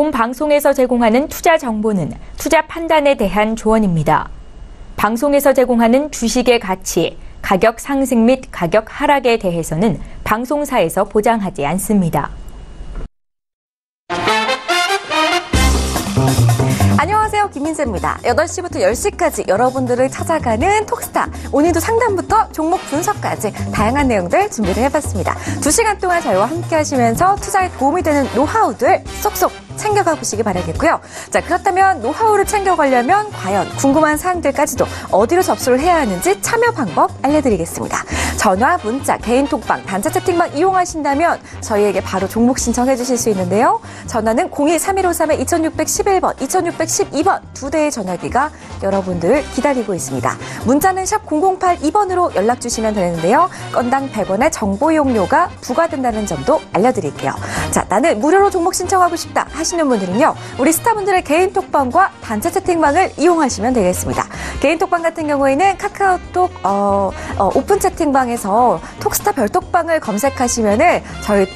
본 방송에서 제공하는 투자 정보는 투자 판단에 대한 조언입니다. 방송에서 제공하는 주식의 가치, 가격 상승 및 가격 하락에 대해서는 방송사에서 보장하지 않습니다. 안녕하세요, 김민재입니다. 8시부터 10시까지 여러분들을 찾아가는 톡스타. 오늘도 상담부터 종목 분석까지 다양한 내용들 준비를 해봤습니다. 2시간 동안 저희와 함께 하시면서 투자에 도움이 되는 노하우들 쏙쏙 챙겨가 보시기 바라겠고요. 자, 그렇다면 노하우를 챙겨가려면 과연 궁금한 사항들까지도 어디로 접수를 해야 하는지 참여 방법 알려드리겠습니다. 전화, 문자, 개인 톡방, 단체 채팅방 이용하신다면 저희에게 바로 종목 신청해 주실 수 있는데요. 전화는 02-3153-2611번, 2612번 두 대의 전화기가 여러분들 기다리고 있습니다. 문자는 샵 0082번으로 연락 주시면 되는데요. 건당 100원의 정보 이용료가 부과된다는 점도 알려드릴게요. 자, 나는 무료로 종목 신청하고 싶다 하시는 분들은요, 우리 스타분들의 개인 톡방과 단체 채팅방을 이용하시면 되겠습니다. 개인 톡방 같은 경우에는 카카오톡 오픈 채팅방에서 톡스타 별톡방을 검색하시면은 저희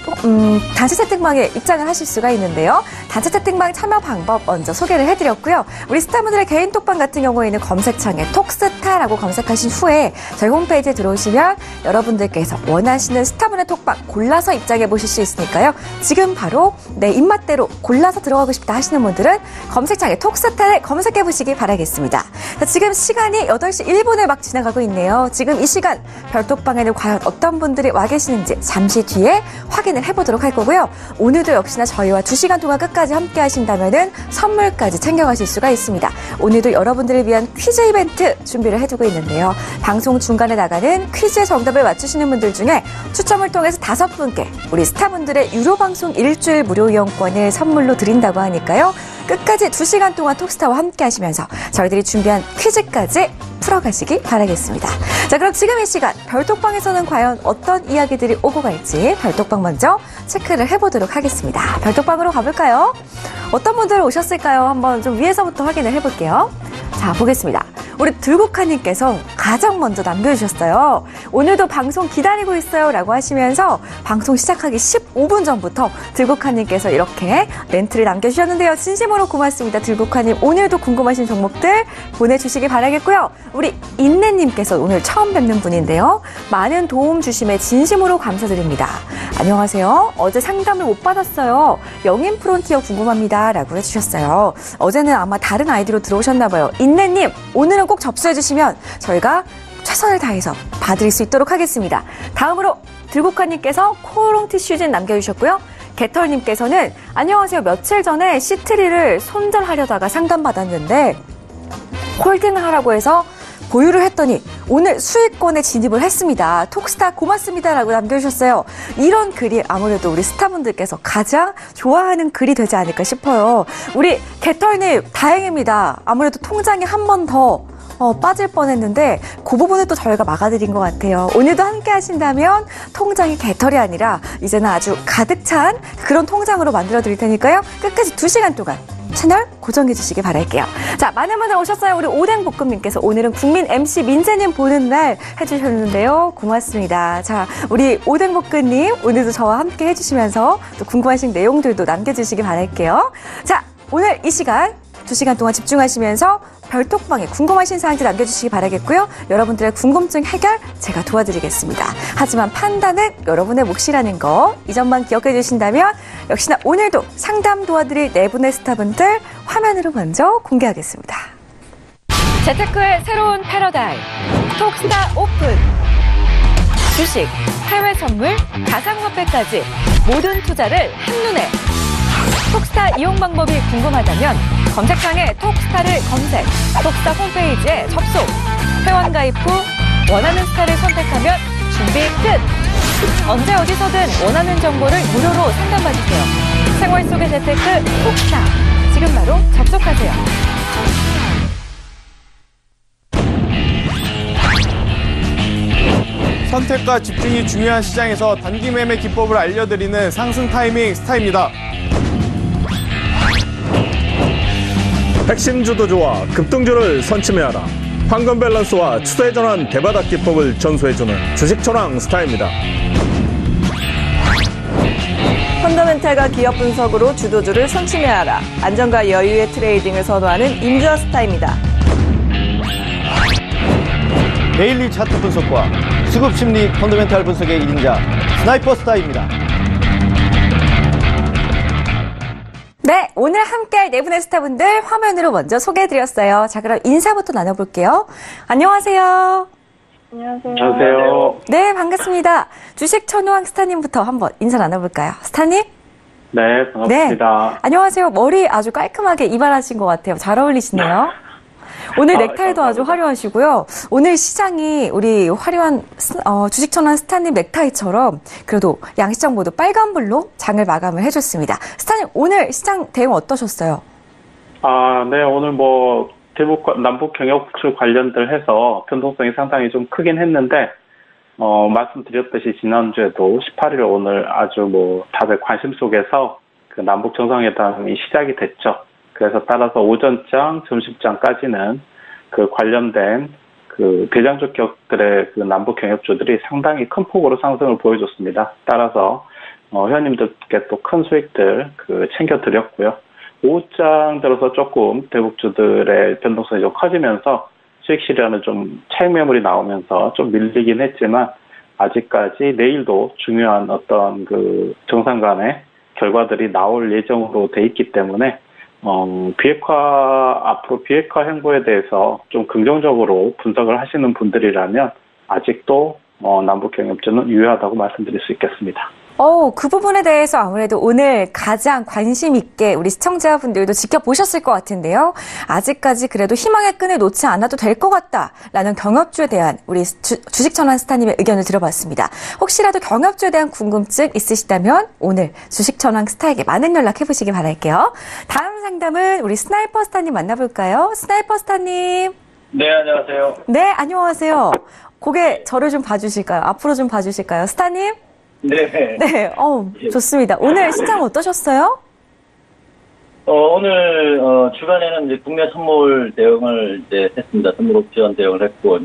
단체 채팅방에 입장을 하실 수가 있는데요. 단체 채팅방 참여 방법 먼저 소개를 해드렸고요. 우리 스타분들의 개인 톡방 같은 경우에는 검색창에 톡스타라고 검색하신 후에 저희 홈페이지에 들어오시면 여러분들께서 원하시는 스타분의 톡방 골라서 입장해 보실 수 있으니까요. 지금 바로 내 입맛대로 골라서 들어가고 싶다 하시는 분들은 검색창에 톡스타를 검색해 보시기 바라겠습니다. 자, 지금 시간이 8시 1분을 막 지나가고 있네요. 지금 이 시간 별톡방에는 과연 어떤 분들이 와 계시는지 잠시 뒤에 확인을 해보도록 할 거고요. 오늘도 역시나 저희와 2시간 동안 끝까지 함께 하신다면은 선물까지 챙겨가실 수가 있습니다. 오늘도 여러분들을 위한 퀴즈 이벤트 준비를 해두고 있는데요. 방송 중간에 나가는 퀴즈의 정답을 맞추시는 분들 중에 추첨을 통해서 5분께 우리 스타분들의 유료 방송 일주일 무료 이용권을 선물로 드린다고 하니까요. 끝까지 2시간 동안 톡스타와 함께 하시면서 저희들이 준비한 퀴즈까지 풀어가시기 바라겠습니다. 자, 그럼 지금 이 시간 별톡방에서는 과연 어떤 이야기들이 오고 갈지 별톡방 먼저 체크를 해보도록 하겠습니다. 별톡방으로 가볼까요? 어떤 분들 오셨을까요? 한번 좀 위에서부터 확인을 해볼게요. 자, 보겠습니다. 우리 들국화님께서 가장 먼저 남겨주셨어요. 오늘도 방송 기다리고 있어요 라고 하시면서 방송 시작하기 15분 전부터 들국화님께서 이렇게 멘트를 남겨주셨는데요. 진심으로 고맙습니다. 들국화님, 오늘도 궁금하신 종목들 보내주시기 바라겠고요. 우리 인내님께서 오늘 처음 뵙는 분인데요. 많은 도움 주심에 진심으로 감사드립니다. 안녕하세요. 어제 상담을 못 받았어요. 영인 프론티어 궁금합니다 라고 해주셨어요. 어제는 아마 다른 아이디로 들어오셨나 봐요. 인내님, 오늘은 꼭 접수해 주시면 저희가 최선을 다해서 봐드릴 수 있도록 하겠습니다. 다음으로 들국화님께서 코롱 티슈진 남겨주셨고요. 개털님께서는 안녕하세요. 며칠 전에 C3를 손절하려다가 상담받았는데 홀딩을 하라고 해서 보유를 했더니 오늘 수익권에 진입을 했습니다. 톡스타 고맙습니다 라고 남겨주셨어요. 이런 글이 아무래도 우리 스타분들께서 가장 좋아하는 글이 되지 않을까 싶어요. 우리 개털님, 다행입니다. 아무래도 통장에 한 번 더 빠질 뻔했는데 그 부분을 또 저희가 막아드린 것 같아요. 오늘도 함께 하신다면 통장이 개털이 아니라 이제는 아주 가득 찬 그런 통장으로 만들어드릴 테니까요. 끝까지 2시간 동안 채널 고정해 주시기 바랄게요. 자, 많은 분들 오셨어요. 우리 오뎅볶음님께서 오늘은 국민 MC 민재님 보는 날 해주셨는데요. 고맙습니다. 자, 우리 오뎅볶음님 오늘도 저와 함께 해주시면서 또 궁금하신 내용들도 남겨주시기 바랄게요. 자, 오늘 이 시간 2시간 동안 집중하시면서 별톡방에 궁금하신 사항들 남겨주시기 바라겠고요. 여러분들의 궁금증 해결 제가 도와드리겠습니다. 하지만 판단은 여러분의 몫이라는 거, 이 점만 기억해 주신다면 역시나 오늘도 상담 도와드릴 4분의 스타분들 화면으로 먼저 공개하겠습니다. 재테크의 새로운 패러다임, 톡스타 오픈. 주식, 해외 선물, 가상화폐까지 모든 투자를 한눈에. 톡스타 이용 방법이 궁금하다면 검색창에 톡스타를 검색, 톡스타 홈페이지에 접속, 회원 가입 후 원하는 스타를 선택하면 준비 끝! 언제 어디서든 원하는 정보를 무료로 상담받으세요. 생활 속의 재테크 톡스타, 지금 바로 접속하세요. 선택과 집중이 중요한 시장에서 단기 매매 기법을 알려드리는 상승 타이밍 스타입니다. 핵심 주도주와 급등주를 선취매하라. 황금 밸런스와 추세 전환 대바닥 기법을 전수해주는 주식 천왕 스타입니다. 펀더멘탈과 기업 분석으로 주도주를 선취매하라. 안정과 여유의 트레이딩을 선호하는 임주아 스타입니다. 데일리 차트 분석과 수급 심리 펀더멘탈 분석의 1인자 스나이퍼 스타입니다. 네, 오늘 함께할 네 분의 스타분들 화면으로 먼저 소개해드렸어요. 자, 그럼 인사부터 나눠볼게요. 안녕하세요. 안녕하세요. 네, 반갑습니다. 주식 천왕 스타님부터 한번 인사 나눠볼까요? 스타님? 네, 반갑습니다. 네, 안녕하세요. 머리 아주 깔끔하게 이발하신 것 같아요. 잘 어울리시네요. 오늘 넥타이도 아주 화려하시고요. 오늘 시장이 우리 화려한 주식 천왕 스타님 넥타이처럼 그래도 양시장 모두 빨간불로 장을 마감을 해줬습니다. 스타님, 오늘 시장 대응 어떠셨어요? 네, 오늘 남북 경협주 관련들 해서 변동성이 상당히 좀 크긴 했는데, 말씀드렸듯이 지난주에도 18일 오늘 아주 다들 관심 속에서 그 남북 정상회담이 시작이 됐죠. 그래서 따라서 오전장, 점심장까지는 그 관련된 그 대장주 기업들의 그 남북 경협주들이 상당히 큰 폭으로 상승을 보여줬습니다. 따라서 회원님들께 또 큰 수익들 챙겨드렸고요. 오후장 들어서 조금 대북주들의 변동성이 좀 커지면서 수익 실현은 좀 차익 매물이 나오면서 좀 밀리긴 했지만 아직까지 내일도 중요한 어떤 그 정상 간의 결과들이 나올 예정으로 돼 있기 때문에 앞으로 비핵화 행보에 대해서 좀 긍정적으로 분석을 하시는 분들이라면 아직도 남북 경협주는 유효하다고 말씀드릴 수 있겠습니다. 그 부분에 대해서 아무래도 오늘 가장 관심 있게 우리 시청자분들도 지켜보셨을 것 같은데요. 아직까지 그래도 희망의 끈을 놓지 않아도 될 것 같다라는 경협주에 대한 우리 주식천왕 스타님의 의견을 들어봤습니다. 혹시라도 경협주에 대한 궁금증 있으시다면 오늘 주식천왕 스타에게 많은 연락해보시기 바랄게요. 다음 상담은 우리 스나이퍼 스타님 만나볼까요? 스나이퍼 스타님. 네, 안녕하세요. 네, 안녕하세요. 고개 저를 좀 봐주실까요? 앞으로 좀 봐주실까요? 스타님? 네. 네, 좋습니다. 오늘 시장 어떠셨어요? 오늘, 주간에는 이제 국내 선물 대응을 했습니다. 선물 옵션 대응을 했고,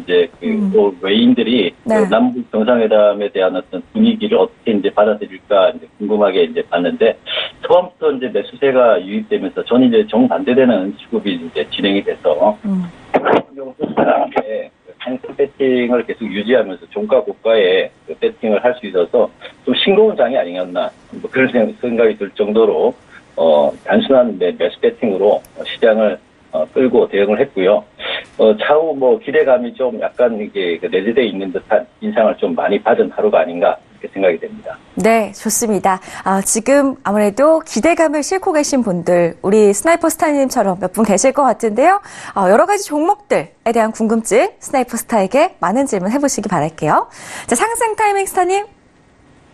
또 외인들이 네. 남북 정상회담에 대한 어떤 분위기를 어떻게 받아들일까 궁금하게 봤는데, 처음부터 매수세가 유입되면서 저는 정반대되는 수급이 진행이 돼서, 상승 배팅을 계속 유지하면서 종가 고가에 배팅을 할 수 있어서 좀 싱거운 장이 아니었나 그런 생각이 들 정도로 단순한 매수 배팅으로 시장을 끌고 대응을 했고요. 차후 기대감이 좀 약간 이게 내재되어 있는 듯한 인상을 좀 많이 받은 하루가 아닌가 그렇게 생각이 됩니다. 네, 좋습니다. 지금 아무래도 기대감을 싣고 계신 분들, 우리 스나이퍼 스타님처럼 몇 분 계실 것 같은데요. 여러 가지 종목들에 대한 궁금증 스나이퍼 스타에게 많은 질문 해보시기 바랄게요. 자, 상승 타이밍 스타님.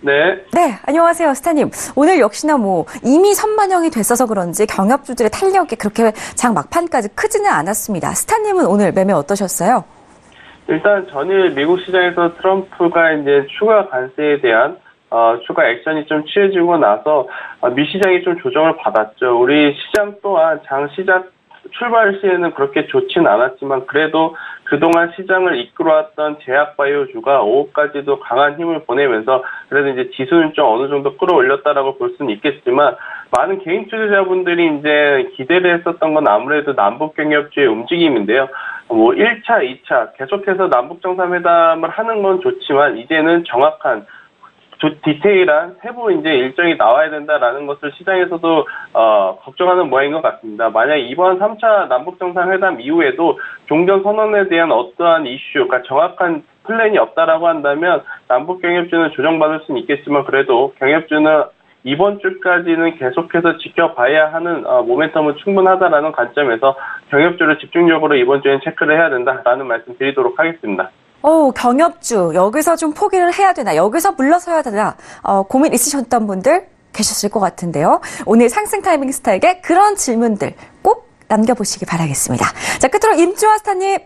네. 네, 안녕하세요, 스타님. 오늘 역시나 이미 선반영이 됐어서 그런지 경협주들의 탄력이 그렇게 장 막판까지 크지는 않았습니다. 스타님은 오늘 매매 어떠셨어요? 일단 전일 미국 시장에서 트럼프가 이제 추가 관세에 대한 추가 액션이 좀 취해지고 나서 미 시장이 좀 조정을 받았죠. 우리 시장 또한 장 시작 출발 시에는 그렇게 좋지는 않았지만 그래도 그동안 시장을 이끌어왔던 제약바이오주가 오후까지도 강한 힘을 보내면서 그래도 이제 지수는 좀 어느 정도 끌어올렸다라고 볼 수는 있겠지만 많은 개인 투자자분들이 이제 기대를 했었던 건 아무래도 남북 경협주의 움직임인데요. 1차, 2차 계속해서 남북 정상회담을 하는 건 좋지만 이제는 정확한 디테일한 세부 이제 일정이 나와야 된다라는 것을 시장에서도 걱정하는 모양인 것 같습니다. 만약 이번 3차 남북 정상회담 이후에도 종전 선언에 대한 어떠한 이슈, 그러니까 정확한 플랜이 없다라고 한다면 남북 경협주는 조정받을 수는 있겠지만 그래도 경협주는 이번 주까지는 계속해서 지켜봐야 하는 모멘텀은 충분하다라는 관점에서 경협주를 집중적으로 이번 주에는 체크를 해야 된다라는 말씀 드리도록 하겠습니다. 경협주 여기서 좀 포기를 해야 되나, 여기서 물러서야 되나 고민 있으셨던 분들 계셨을 것 같은데요. 오늘 상승 타이밍 스타에게 그런 질문들 꼭 남겨보시기 바라겠습니다. 자, 끝으로 임주아 스타님.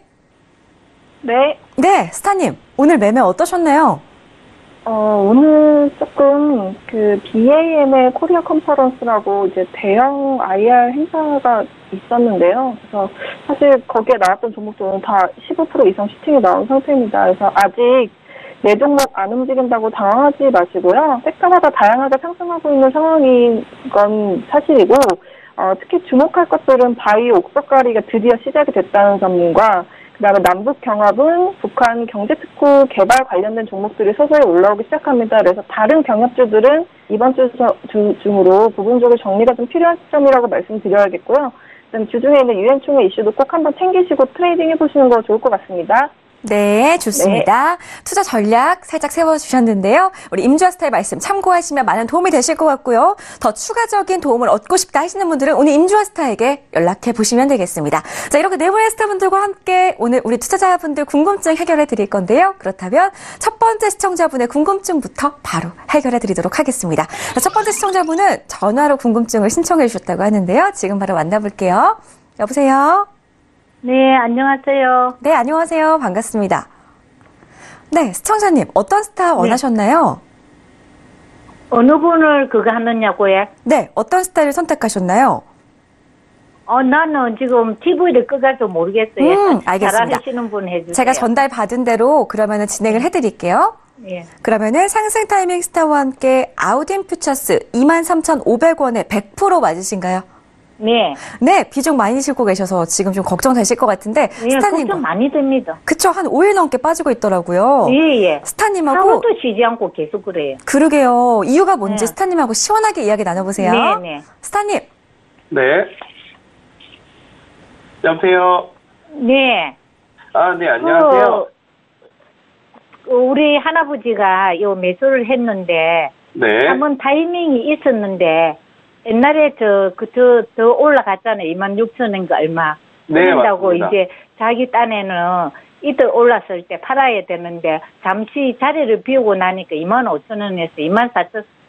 네. 네, 스타님. 오늘 매매 어떠셨나요? 오늘 조금 BAM의 코리아 컨퍼런스라고 이제 대형 IR 행사가 있었는데요. 그래서 사실 거기에 나왔던 종목들은 다 15% 이상 시팅이 나온 상태입니다. 그래서 아직 내 종목 안 움직인다고 당황하지 마시고요. 섹터마다 다양하게 상승하고 있는 상황인 건 사실이고, 특히 주목할 것들은 바이오 옥석가리가 드디어 시작이 됐다는 점과 그다음에 남북 경합은 북한 경제특구 개발 관련된 종목들이 서서히 올라오기 시작합니다. 그래서 다른 경협주들은 이번 주 중으로 부분적으로 정리가 좀 필요한 시점이라고 말씀드려야겠고요. 그다음 주중에 있는 유엔 총회 이슈도 꼭 한번 챙기시고 트레이딩 해보시는 거 좋을 것 같습니다. 네, 좋습니다. 투자 전략 살짝 세워주셨는데요. 우리 임주아스타의 말씀 참고하시면 많은 도움이 되실 것 같고요. 더 추가적인 도움을 얻고 싶다 하시는 분들은 오늘 임주아스타에게 연락해 보시면 되겠습니다. 자, 이렇게 네 분의 스타분들과 함께 오늘 우리 투자자분들 궁금증 해결해 드릴 건데요. 그렇다면 첫 번째 시청자분의 궁금증부터 바로 해결해 드리도록 하겠습니다. 자, 첫 번째 시청자분은 전화로 궁금증을 신청해 주셨다고 하는데요. 지금 바로 만나볼게요. 여보세요? 네, 안녕하세요. 네, 안녕하세요. 반갑습니다. 네, 시청자님, 어떤 스타 원하셨나요? 어느 분을 그거 하느냐고요? 네, 어떤 스타일을 선택하셨나요? 나는 지금 TV를 끄가지고 모르겠어요. 알겠습니다. 잘하시는 분 해주세요. 제가 전달 받은 대로 그러면은 진행을 해드릴게요. 예. 그러면은 상승 타이밍 스타와 함께 아우딘 퓨처스 23,500원에 100% 맞으신가요? 네. 네, 비중 많이 싣고 계셔서 지금 좀 걱정되실 것 같은데. 예, 스타님. 걱정 많이 됩니다. 그쵸, 한 5일 넘게 빠지고 있더라고요. 예, 예. 스타님하고. 하루도 쉬지 않고 계속 그래요. 그러게요. 이유가 뭔지 네. 스타님하고 시원하게 이야기 나눠보세요. 네, 네. 스타님. 네. 여보세요? 네. 네, 안녕하세요. 우리 할아버지가 요 매수를 했는데. 네. 한번 타이밍이 있었는데. 옛날에 더 올라갔잖아요. 26,000원인가 얼마. 네, 그런다고 맞습니다. 이제 자기 딴에는 이때 올랐을 때 팔아야 되는데 잠시 자리를 비우고 나니까 25,000원에서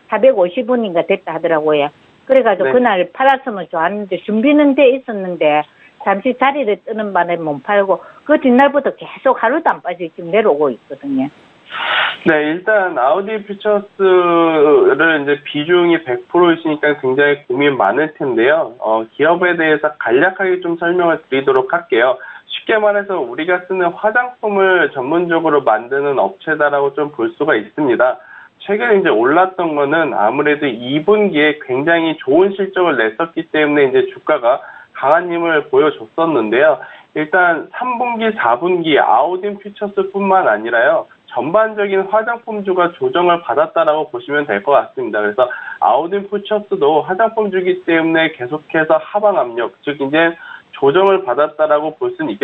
24,450원인가 됐다 하더라고요. 그래가지고 네. 그날 팔았으면 좋았는데 준비는 돼 있었는데 잠시 자리를 뜨는 바람에 못 팔고 그 뒷날부터 계속 하루도 안 빠지고 지금 내려오고 있거든요. 네, 일단 아우디 퓨처스를 이제 비중이 100%이시니까 굉장히 고민 많을 텐데요. 기업에 대해서 간략하게 좀 설명을 드리도록 할게요. 쉽게 말해서 우리가 쓰는 화장품을 전문적으로 만드는 업체다라고 좀 볼 수가 있습니다. 최근에 이제 올랐던 거는 아무래도 2분기에 굉장히 좋은 실적을 냈었기 때문에 이제 주가가 강한 힘을 보여줬었는데요. 일단 3분기, 4분기 아우딘 퓨처스뿐만 아니라요. 전반적인 화장품주가 조정을 받았다라고 보시면 될 것 같습니다. 그래서 아우딘 퓨처스도 화장품주기 때문에 계속해서 하방 압력, 즉 이제 조정을 받았다라고 볼 수는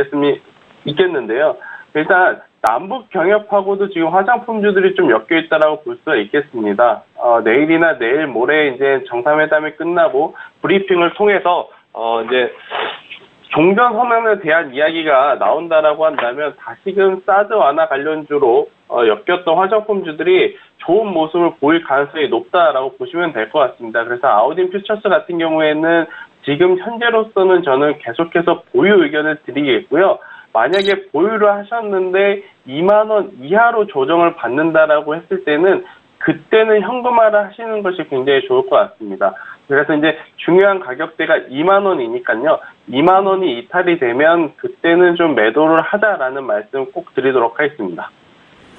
있겠는데요. 일단 남북 경협하고도 지금 화장품주들이 좀 엮여 있다라고 볼 수가 있겠습니다. 내일이나 내일 모레 이제 정상회담이 끝나고 브리핑을 통해서 이제 종전 선언에 대한 이야기가 나온다라고 한다면 다시금 사드 완화 관련주로 엮였던 화장품주들이 좋은 모습을 보일 가능성이 높다라고 보시면 될 것 같습니다. 그래서 아우딘 퓨처스 같은 경우에는 지금 현재로서는 저는 계속해서 보유 의견을 드리겠고요. 만약에 보유를 하셨는데 2만 원 이하로 조정을 받는다라고 했을 때는 그때는 현금화를 하시는 것이 굉장히 좋을 것 같습니다. 그래서 이제 중요한 가격대가 2만 원이니까요. 2만 원이 이탈이 되면 그때는 좀 매도를 하자라는 말씀 꼭 드리도록 하겠습니다.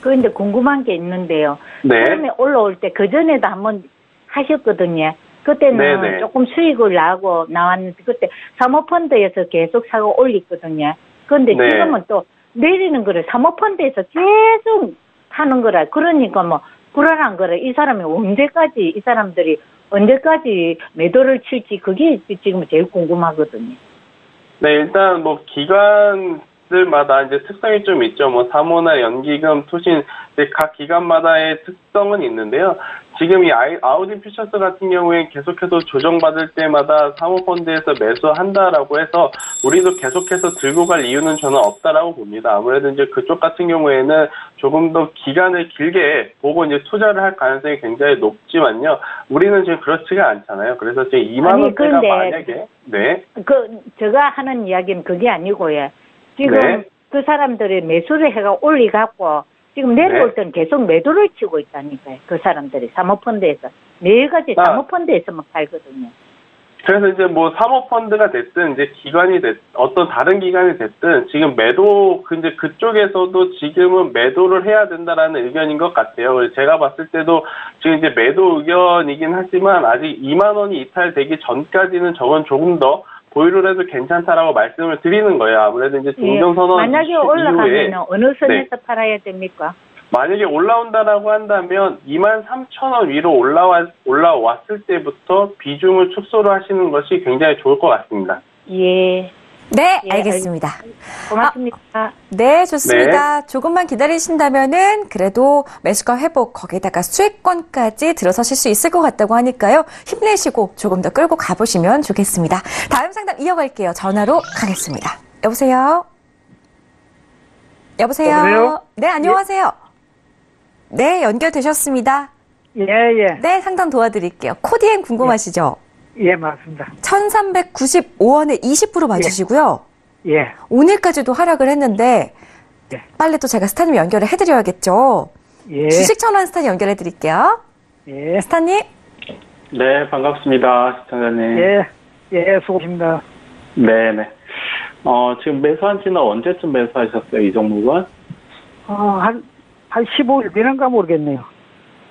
그런데 궁금한 게 있는데요. 네. 처음에 올라올 때 그전에도 한번 하셨거든요. 그때는 네네. 조금 수익을 나고 나왔는데 그때 사모펀드에서 계속 사고 올렸거든요. 그런데 네. 지금은 또 내리는 거를 사모펀드에서 계속 하는 거라. 그러니까 뭐 불안한 거라. 이 사람이 이 사람들이 언제까지 매도를 칠지 그게 지금 제일 궁금하거든요. 네, 일단 뭐 기관들마다 이제 특성이 좀 있죠. 뭐 사모나 연기금, 투신 각 기관마다의 특성은 있는데요. 지금 이 아우딘 퓨처스 같은 경우에 계속해서 조정받을 때마다 사모펀드에서 매수한다라고 해서 우리도 계속해서 들고 갈 이유는 저는 없다라고 봅니다. 아무래도 이제 그쪽 같은 경우에는 조금 더 기간을 길게 보고 이제 투자를 할 가능성이 굉장히 높지만요. 우리는 지금 그렇지가 않잖아요. 그래서 지금 2만 원대가 만약에 네. 제가 하는 이야기는 그게 아니고요. 지금 네. 그 사람들이 매수를 해가 올리갖고 지금 내려올 때는 계속 매도를 치고 있다니까요. 그 사람들이 사모펀드에서 매일같이 사모펀드에서만 팔거든요. 그래서 이제 뭐 사모펀드가 됐든 이제 기관이 어떤 다른 기관이 됐든 지금 매도 이제 그쪽에서도 지금은 매도를 해야 된다라는 의견인 것 같아요. 그래서 제가 봤을 때도 지금 이제 매도 의견이긴 하지만 아직 2만 원이 이탈되기 전까지는 저건 조금 더 보유를 해도 괜찮다라고 말씀을 드리는 거예요. 아무래도 이제 종전선언 만약에 올라가면 어느 선에서 팔아야 됩니까? 만약에 올라온다라고 한다면 23,000원 위로 올라왔을 때부터 비중을 축소를 하시는 것이 굉장히 좋을 것 같습니다. 예. 네, 알겠습니다. 고맙습니다. 네, 좋습니다. 네. 조금만 기다리신다면은 그래도 매수가 회복 거기다가 수익권까지 들어서실 수 있을 것 같다고 하니까요. 힘내시고 조금 더 끌고 가보시면 좋겠습니다. 다음 상담 이어갈게요. 전화로 가겠습니다. 여보세요? 여보세요? 네, 안녕하세요. 네, 연결되셨습니다. 예. 네, 상담 도와드릴게요. 코디엔 궁금하시죠? 예, 맞습니다. 1395원에 20% 맞으시고요. 예. 오늘까지도 하락을 했는데, 빨리 또 제가 스타님 연결을 해드려야겠죠? 예. 주식 천원 스타님 연결해드릴게요. 예. 스타님? 네, 반갑습니다. 시청자님. 예, 수고하십니다. 네네. 지금 매수한 지는 언제쯤 매수하셨어요, 이 종목은? 한 15일 되는가 모르겠네요.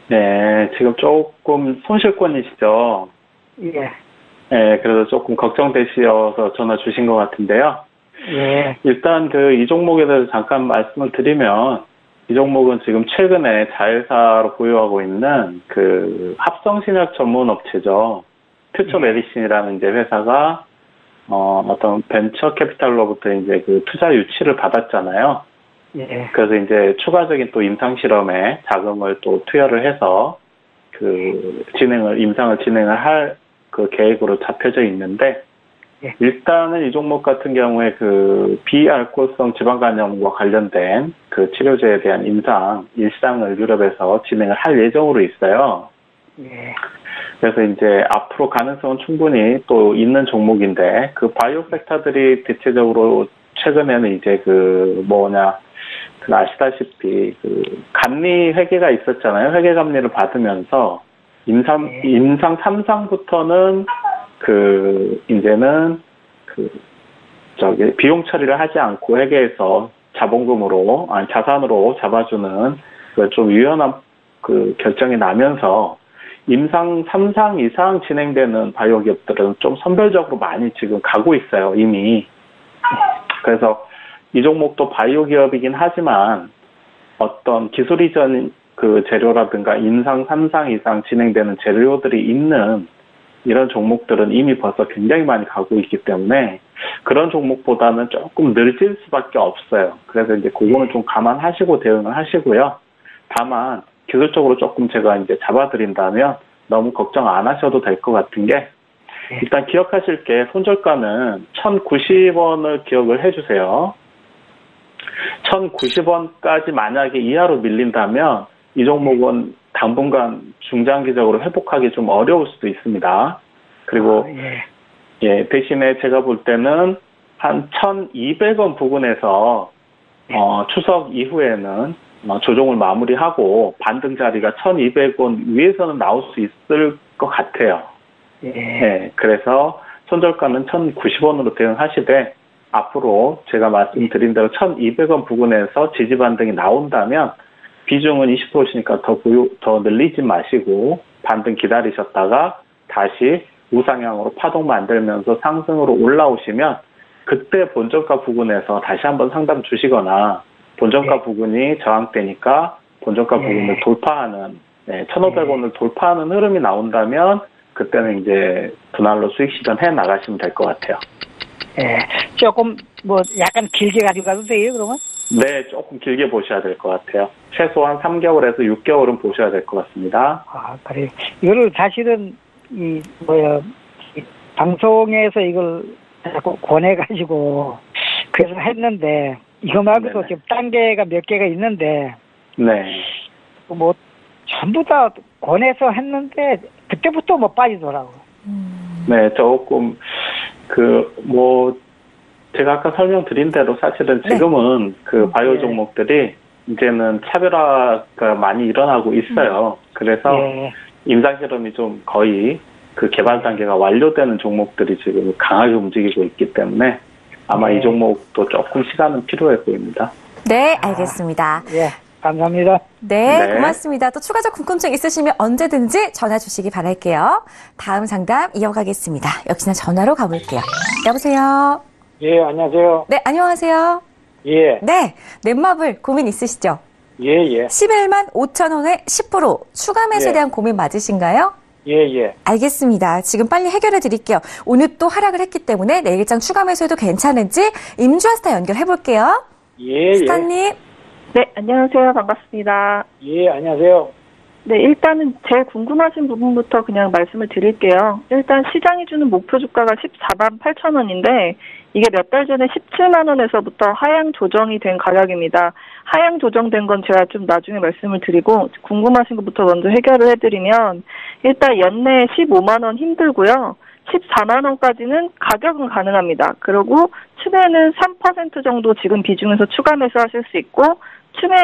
네, 지금 조금 손실권이시죠? 예. 네, 그래서 조금 걱정되셔서 전화 주신 것 같은데요. 예. 일단 이 종목에 대해서 잠깐 말씀을 드리면, 이 종목은 지금 최근에 자회사로 보유하고 있는 합성신약 전문 업체죠. 퓨처 메디신이라는 이제 회사가, 어떤 벤처 캐피탈로부터 이제 투자 유치를 받았잖아요. 예. 그래서 이제 추가적인 또 임상실험에 자금을 또 투여를 해서 임상을 진행을 할 계획으로 잡혀져 있는데, 예. 일단은 이 종목 같은 경우에 비알코올성 지방간염과 관련된 치료제에 대한 일상을 유럽에서 진행을 할 예정으로 있어요. 예. 그래서 이제 앞으로 가능성은 충분히 또 있는 종목인데, 바이오 섹터들이 대체적으로 최근에는 이제 아시다시피 감리 회계가 있었잖아요. 회계 감리를 받으면서 임상 3상부터는 이제는 비용 처리를 하지 않고 회계에서 자산으로 잡아주는 좀 유연한 결정이 나면서 임상 3상 이상 진행되는 바이오 기업들은 좀 선별적으로 많이 지금 가고 있어요, 이미. 그래서 이 종목도 바이오 기업이긴 하지만 어떤 기술 이전 재료라든가 임상 3상 이상 진행되는 재료들이 있는 이런 종목들은 이미 벌써 굉장히 많이 가고 있기 때문에 그런 종목보다는 조금 늦을 수밖에 없어요. 그래서 이제 그거는 좀 감안하시고 대응을 하시고요. 다만 기술적으로 조금 제가 이제 잡아드린다면 너무 걱정 안 하셔도 될 것 같은 게, 일단 기억하실 게 손절가는 1,090원을 기억을 해주세요. 1,090원까지 만약에 이하로 밀린다면 이 종목은 당분간 중장기적으로 회복하기 좀 어려울 수도 있습니다. 그리고 대신에 제가 볼 때는 한 1,200원 부근에서 추석 이후에는 조정을 마무리하고 반등 자리가 1,200원 위에서는 나올 수 있을 것 같아요. 네, 그래서 손절가는 1,090원으로 대응하시되 앞으로 제가 말씀드린 대로 1,200원 부근에서 지지 반등이 나온다면 비중은 20%시니까 더 늘리지 마시고 반등 기다리셨다가 다시 우상향으로 파동 만들면서 상승으로 올라오시면 그때 본전가 부근에서 다시 한번 상담 주시거나 본전가 부근이 저항대니까 본전가 부근을 돌파하는 1,500원을 돌파하는 흐름이 나온다면 그때는 이제 분할로 수익 실현 해 나가시면 될 것 같아요. 예, 조금 약간 길게 가지고 가도 돼요, 그러면? 네, 조금 길게 보셔야 될 것 같아요. 최소한 3개월에서 6개월은 보셔야 될 것 같습니다. 아, 그래요. 이거를 사실은 방송에서 이걸 자꾸 권해가지고 그래서 했는데 이거 말고도 네네. 지금 단계가 몇 개가 있는데 네. 전부 다 권해서 했는데 그때부터 빠지더라고. 네, 조금 제가 아까 설명드린 대로 사실은 지금은 바이오 종목들이 이제는 차별화가 많이 일어나고 있어요. 그래서 임상 실험이 좀 거의 그 개발 단계가 완료되는 종목들이 지금 강하게 움직이고 있기 때문에 아마 이 종목도 조금 시간은 필요해 보입니다. 네, 알겠습니다. 예, 감사합니다. 네, 고맙습니다. 또 추가적 궁금증 있으시면 언제든지 전화 주시기 바랄게요. 다음 상담 이어가겠습니다. 역시나 전화로 가볼게요. 여보세요? 예, 안녕하세요. 네, 안녕하세요. 예. 네, 넷마블 고민 있으시죠? 예. 11만 5천 원에 10% 추가 매수에 대한 고민 맞으신가요? 예. 알겠습니다. 지금 빨리 해결해 드릴게요. 오늘 또 하락을 했기 때문에 내일장 추가 매수해도 괜찮은지 임주아 스타 연결해 볼게요. 예. 스타님. 네, 안녕하세요. 반갑습니다. 예, 안녕하세요. 네, 일단은 제일 궁금하신 부분부터 그냥 말씀을 드릴게요. 일단 시장이 주는 목표 주가가 14만 8천 원인데 이게 몇 달 전에 17만 원에서부터 하향 조정이 된 가격입니다. 하향 조정된 건 제가 좀 나중에 말씀을 드리고 궁금하신 것부터 먼저 해결을 해드리면 일단 연내 15만 원 힘들고요. 14만 원까지는 가격은 가능합니다. 그리고 추매는 3% 정도 지금 비중에서 추가 매수하실 수 있고 추매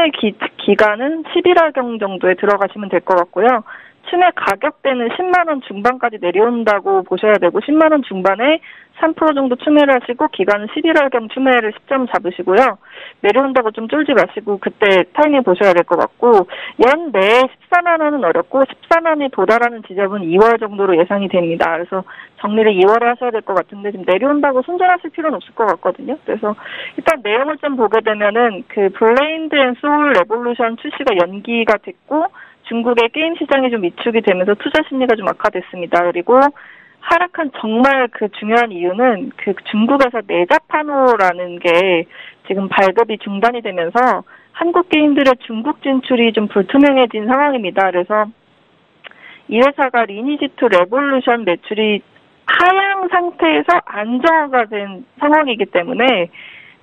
기간은 11월경 정도에 들어가시면 될 것 같고요. 추매 가격대는 10만 원 중반까지 내려온다고 보셔야 되고 10만 원 중반에 3% 정도 추매를 하시고 기간은 11월경 추매를 시점 잡으시고요. 내려온다고 좀 쫄지 마시고 그때 타이밍 보셔야 될 것 같고 연내에 14만 원은 어렵고 14만 원이 도달하는 지점은 2월 정도로 예상이 됩니다. 그래서 정리를 2월에 하셔야 될 것 같은데 지금 내려온다고 손절하실 필요는 없을 것 같거든요. 그래서 일단 내용을 좀 보게 되면은 그 블레인드 앤 소울 레볼루션 출시가 연기가 됐고 중국의 게임 시장이 좀 위축이 되면서 투자 심리가 좀 악화됐습니다. 그리고 하락한 정말 그 중요한 이유는 그 중국에서 내자판호라는 게 지금 발급이 중단이 되면서 한국 게임들의 중국 진출이 좀 불투명해진 상황입니다. 그래서 이 회사가 리니지2 레볼루션 매출이 하향 상태에서 안정화가 된 상황이기 때문에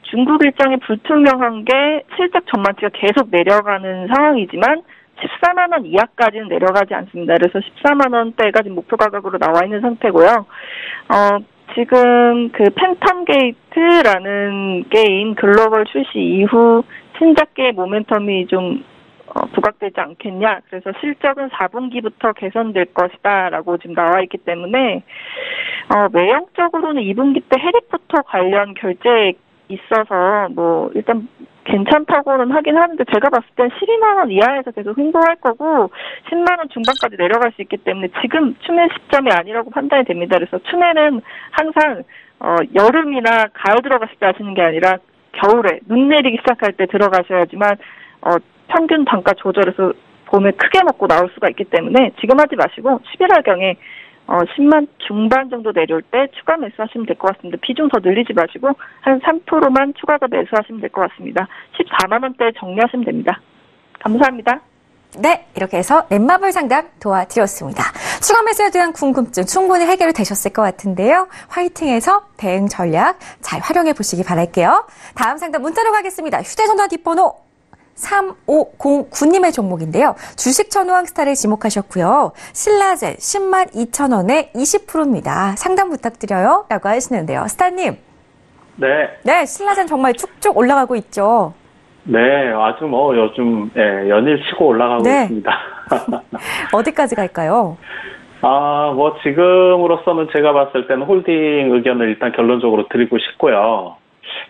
중국 일정이 불투명한 게 실적 전망치가 계속 내려가는 상황이지만 14만 원 이하까지는 내려가지 않습니다. 그래서 14만 원대가 지금 목표 가격으로 나와 있는 상태고요. 지금 그 팬텀 게이트라는 게임 글로벌 출시 이후 신작계의 모멘텀이 좀 부각되지 않겠냐. 그래서 실적은 4분기부터 개선될 것이다 라고 지금 나와 있기 때문에 외형적으로는 2분기 때 해리포터 관련 결제액 있어서 뭐 일단 괜찮다고는 하긴 하는데 제가 봤을 땐 12만 원 이하에서 계속 횡보할 거고 10만 원 중반까지 내려갈 수 있기 때문에 지금 추매 시점이 아니라고 판단이 됩니다. 그래서 추매는 항상 여름이나 가을 들어갔을 때 하시는 게 아니라 겨울에 눈 내리기 시작할 때 들어가셔야지만 평균 단가 조절해서 봄에 크게 먹고 나올 수가 있기 때문에 지금 하지 마시고 11월경에 10만 중반 정도 내려올 때 추가 매수하시면 될 것 같습니다. 비중 더 늘리지 마시고 한 3%만 추가로 매수하시면 될 것 같습니다. 14만 원대 정리하시면 됩니다. 감사합니다. 네, 이렇게 해서 넷마블 상담 도와드렸습니다. 추가 매수에 대한 궁금증 충분히 해결이 되셨을 것 같은데요. 화이팅해서 대응 전략 잘 활용해 보시기 바랄게요. 다음 상담 문자로 가겠습니다. 휴대전화 뒷번호 3509님의 종목인데요. 주식 천호항스타를 지목하셨고요. 신라젠 10만 2천 원에 20%입니다. 상담 부탁드려요. 라고 하시는데요. 스타님. 네, 신라젠 정말 쭉쭉 올라가고 있죠. 네, 아주 뭐 요즘 연일 치고 올라가고 있습니다. 어디까지 갈까요? 뭐 지금으로서는 제가 봤을 때는 홀딩 의견을 일단 결론적으로 드리고 싶고요.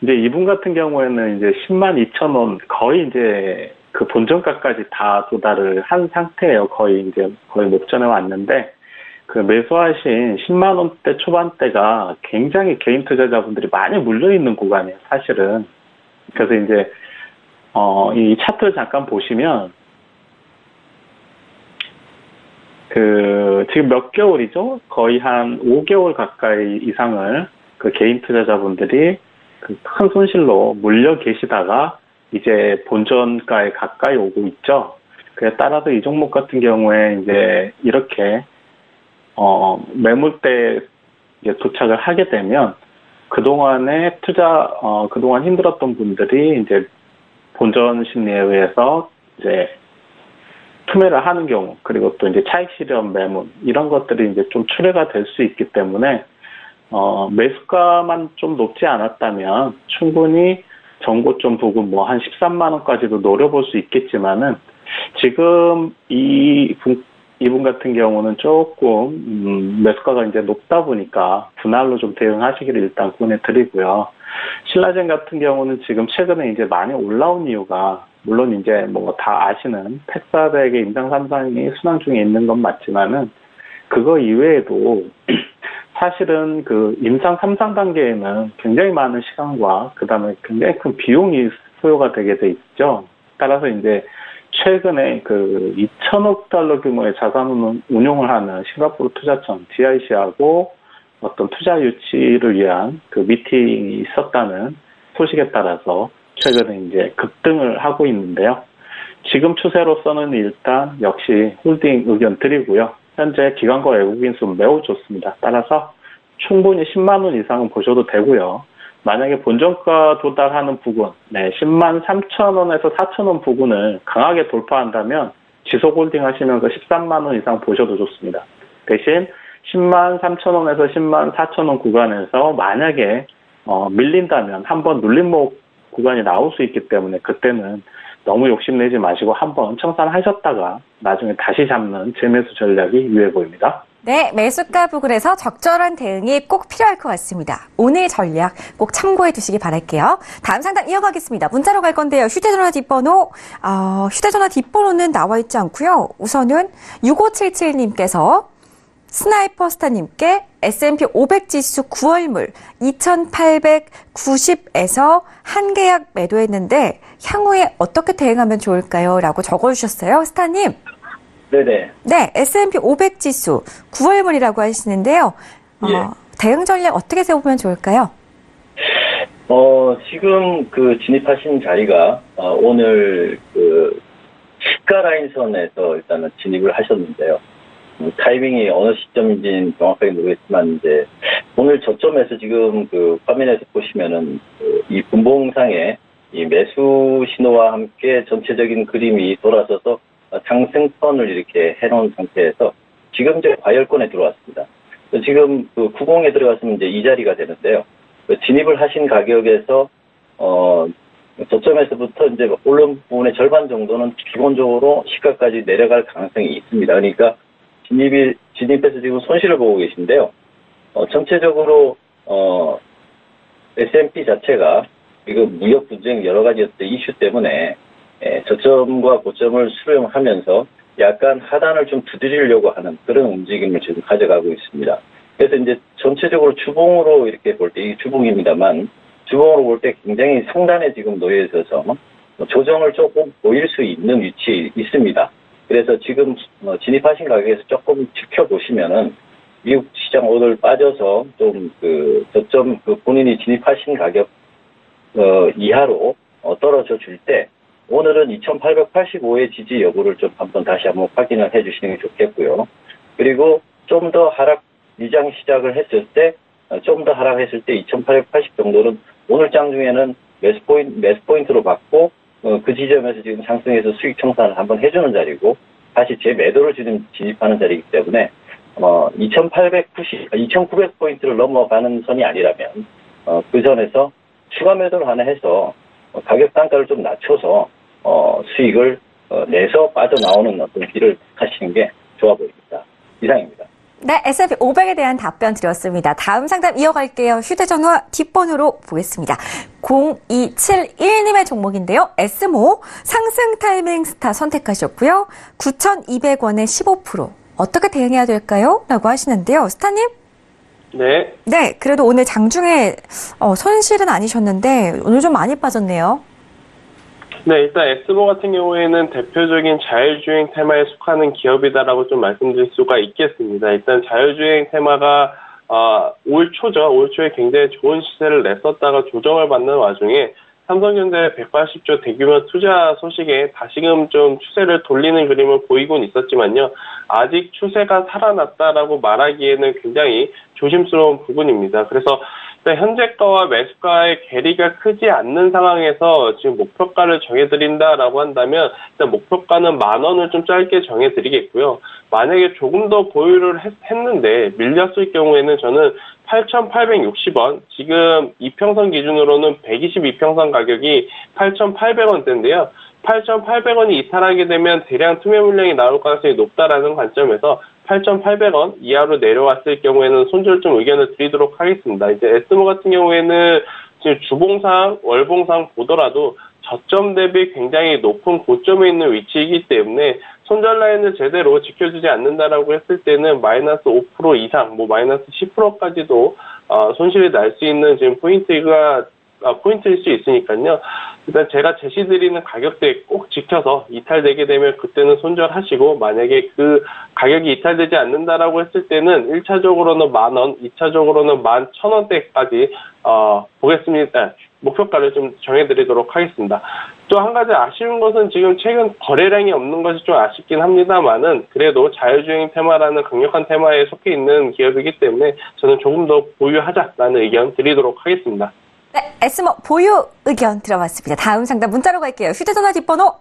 이제 이분 같은 경우에는 이제 10만 2천 원 거의 이제 그 본전가까지 다 도달을 한 상태예요. 거의 목전에 왔는데 그 매수하신 10만 원대 초반대가 굉장히 개인 투자자분들이 많이 물려 있는 구간이에요. 사실은. 그래서 이제 이 차트를 잠깐 보시면 그 지금 몇 개월이죠? 거의 한 5개월 가까이 이상을 그 개인 투자자분들이 그 큰 손실로 물려 계시다가 이제 본전가에 가까이 오고 있죠. 그에 따라서 이 종목 같은 경우에 이제 이렇게 매물대에 이제 도착을 하게 되면 그동안에 그동안 힘들었던 분들이 이제 본전 심리에 의해서 이제 투매를 하는 경우, 그리고 또 이제 차익 실현 매물 이런 것들이 이제 좀 출회가 될 수 있기 때문에 매수가만 좀 높지 않았다면 충분히 정고점 부근 뭐 한 13만 원까지도 노려볼 수 있겠지만은 지금 이 이분 같은 경우는 조금 매수가가 이제 높다 보니까 분할로 좀 대응하시기를 일단 권해드리고요. 신라젠 같은 경우는 지금 최근에 이제 많이 올라온 이유가 물론 이제 뭐 다 아시는 텍사백의 임상 3상이 순항 중에 있는 건 맞지만은 그거 이외에도 사실은 그 임상 3상 단계에는 굉장히 많은 시간과 그다음에 굉장히 큰 비용이 소요가 되게 돼 있죠. 따라서 이제 최근에 그 2천억 달러 규모의 자산 운용을 하는 싱가포르 투자청 GIC하고 어떤 투자 유치를 위한 그 미팅이 있었다는 소식에 따라서 최근에 이제 급등을 하고 있는데요. 지금 추세로서는 일단 역시 홀딩 의견 드리고요. 현재 기관과 외국인 수 매우 좋습니다. 따라서 충분히 10만 원 이상은 보셔도 되고요. 만약에 본전가 도달하는 부분, 10만 3천 원에서 4천 원 부분을 강하게 돌파한다면 지속 홀딩 하시면서 13만 원 이상 보셔도 좋습니다. 대신 10만 3천 원에서 10만 4천 원 구간에서 만약에 밀린다면 한번 눌림목 구간이 나올 수 있기 때문에 그때는 너무 욕심내지 마시고 한번 청산하셨다가 나중에 다시 잡는 재매수 전략이 유효해 보입니다. 네, 매수가 부근에서 적절한 대응이 꼭 필요할 것 같습니다. 오늘 전략 꼭 참고해 두시기 바랄게요. 다음 상담 이어가겠습니다. 문자로 갈 건데요. 휴대전화 뒷번호는 나와 있지 않고요. 우선은 6577님께서 스나이퍼스타님께 S&P 500 지수 9월물 2890에서 한 계약 매도했는데 향후에 어떻게 대응하면 좋을까요? 라고 적어주셨어요. 스타님. 네네. 네, S&P 500 지수 9월물이라고 하시는데요. 대응 전략 어떻게 세우면 좋을까요? 지금 그 진입하신 자리가 오늘 그 시가 라인선에서 일단은 진입을 하셨는데요. 타이밍이 어느 시점인지는 정확하게 모르겠지만 이제 오늘 저점에서 지금 그 화면에서 보시면은 이 분봉상에 이 매수 신호와 함께 전체적인 그림이 돌아서서 상승선을 이렇게 해놓은 상태에서 지금 이제 과열권에 들어왔습니다. 지금 그 90에 들어갔으면 이제 이 자리가 되는데요. 진입을 하신 가격에서 저점에서부터 이제 오른 부분의 절반 정도는 기본적으로 시가까지 내려갈 가능성이 있습니다. 그러니까 진입해서 지금 손실을 보고 계신데요. 전체적으로 S&P 자체가 지금 무역 분쟁 여러 가지 이슈 때문에 저점과 고점을 수렴하면서 약간 하단을 좀 두드리려고 하는 그런 움직임을 지금 가져가고 있습니다. 그래서 이제 전체적으로 주봉으로 이렇게 볼 때, 이게 주봉입니다만, 주봉으로 볼 때 굉장히 상단에 지금 놓여 있어서 조정을 조금 보일 수 있는 위치에 있습니다. 그래서 지금 진입하신 가격에서 조금 지켜보시면은 미국 시장 오늘 빠져서 좀 그 저점 그 본인이 진입하신 가격 이하로 떨어져 줄 때 오늘은 2885의 지지 여부를 좀 다시 한번 확인을 해 주시는 게 좋겠고요. 그리고 좀 더 하락 미장 시작을 했을 때 좀 더 하락했을 때 2880 정도는 오늘 장 중에는 매수 포인트로 받고 그 지점에서 지금 상승해서 수익 청산을 한번 해주는 자리고 다시 재매도를 지금 진입하는 자리이기 때문에 2900포인트를 넘어가는 선이 아니라면 그 전에서 추가 매도를 하나 해서 가격 단가를 좀 낮춰서 수익을 내서 빠져나오는 어떤 길을 하시는 게 좋아 보입니다. 이상입니다. 네, S&P 500에 대한 답변 드렸습니다. 다음 상담 이어갈게요. 휴대전화 뒷번호로 보겠습니다. 0271님의 종목인데요. 에스모 상승 타이밍 스타 선택하셨고요. 9,200원에 15%. 어떻게 대응해야 될까요? 라고 하시는데요. 스타님? 네. 네, 그래도 오늘 장중에 손실은 아니셨는데 오늘 좀 많이 빠졌네요. 네, 일단 엑스모 같은 경우에는 대표적인 자율주행 테마에 속하는 기업이다라고 좀 말씀드릴 수가 있겠습니다. 일단 자율주행 테마가 올 초죠. 올 초에 굉장히 좋은 시세를 냈었다가 조정을 받는 와중에 삼성전자 180조 대규모 투자 소식에 다시금 좀 추세를 돌리는 그림을 보이곤 있었지만요. 아직 추세가 살아났다라고 말하기에는 굉장히 조심스러운 부분입니다. 그래서 현재가와 매수가의 괴리가 크지 않는 상황에서 지금 목표가를 정해드린다라고 한다면 일단 목표가는 10,000원을 좀 짧게 정해드리겠고요. 만약에 조금 더 보유를 했는데 밀렸을 경우에는 저는 8,860원, 지금 이평선 기준으로는 122평선 가격이 8,800원대인데요. 8,800원이 이탈하게 되면 대량 투매 물량이 나올 가능성이 높다라는 관점에서 8,800원 이하로 내려왔을 경우에는 손절 좀 의견을 드리도록 하겠습니다. 이제 에스모 같은 경우에는 지금 주봉상, 월봉상 보더라도 저점 대비 굉장히 높은 고점에 있는 위치이기 때문에 손절 라인을 제대로 지켜주지 않는다라고 했을 때는 마이너스 5% 이상, 마이너스 10%까지도 손실이 날 수 있는 지금 포인트일 수 있으니까요. 일단 제가 제시드리는 가격대에 꼭 지켜서 이탈되게 되면 그때는 손절하시고, 만약에 그 가격이 이탈되지 않는다라고 했을 때는 1차적으로는 10,000원, 2차적으로는 11,000원대까지 보겠습니다. 목표가를 좀 정해드리도록 하겠습니다. 또 한 가지 아쉬운 것은 지금 최근 거래량이 없는 것이 좀 아쉽긴 합니다만은, 그래도 자율주행 테마라는 강력한 테마에 속해 있는 기업이기 때문에 저는 조금 더 보유하자라는 의견 드리도록 하겠습니다. 네, 에스모 보유 의견 들어봤습니다. 다음 상담 문자로 갈게요. 휴대전화 뒷번호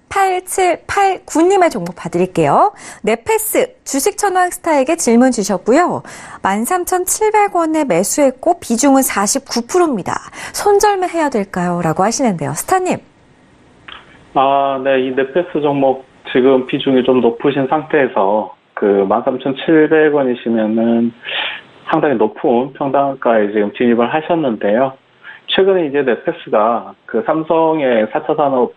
8789님의 종목 봐드릴게요. 네페스 주식 천왕스타에게 질문 주셨고요. 13,700원에 매수했고 비중은 49%입니다. 손절매 해야 될까요? 라고 하시는데요. 스타님. 네, 이 네페스 종목 지금 비중이 좀 높으신 상태에서 13,700원이시면은 상당히 높은 평단가에 지금 진입을 하셨는데요. 최근에 이제 네페스가 삼성의 4차 산업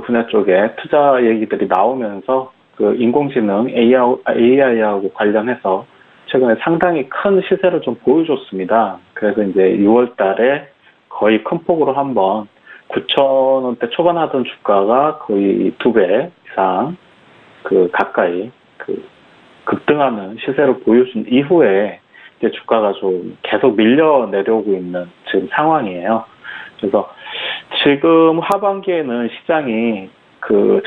분야 쪽에 투자 얘기들이 나오면서 인공지능 AI하고 관련해서 최근에 상당히 큰 시세를 좀 보여줬습니다. 그래서 이제 6월 달에 거의 큰 폭으로 한번 9,000원대 초반 하던 주가가 거의 2배 이상 가까이 급등하는 시세를 보여준 이후에 이제 주가가 좀 계속 밀려 내려오고 있는 지금 상황이에요. 그래서 지금 하반기에는 시장이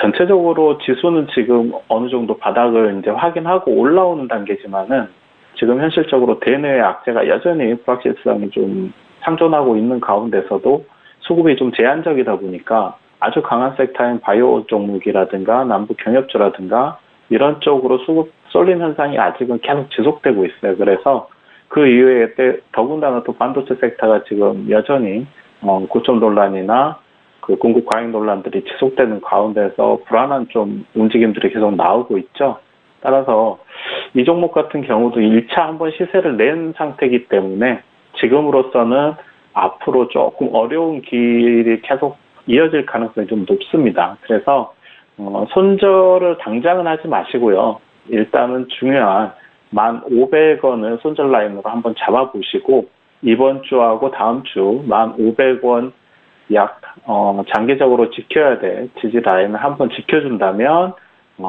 전체적으로 지수는 지금 어느 정도 바닥을 이제 확인하고 올라오는 단계지만은 지금 현실적으로 대내외 악재가 여전히 불확실성이 좀 상존하고 있는 가운데서도 수급이 좀 제한적이다 보니까 아주 강한 섹터인 바이오 종목이라든가 남북 경협주라든가 이런 쪽으로 수급 쏠림 현상이 아직은 계속 지속되고 있어요. 그래서 그 이외에 더군다나 또 반도체 섹터가 지금 여전히 고점 논란이나 공급 과잉 논란들이 지속되는 가운데서 불안한 좀 움직임들이 계속 나오고 있죠. 따라서 이 종목 같은 경우도 1차 한번 시세를 낸 상태이기 때문에 지금으로서는 앞으로 조금 어려운 길이 계속 이어질 가능성이 좀 높습니다. 그래서 손절을 당장은 하지 마시고요. 일단은 중요한 1,500원을 손절 라인으로 한번 잡아보시고 이번 주하고 다음 주 1,500원 약 장기적으로 지켜야 될 지지 라인을 한번 지켜준다면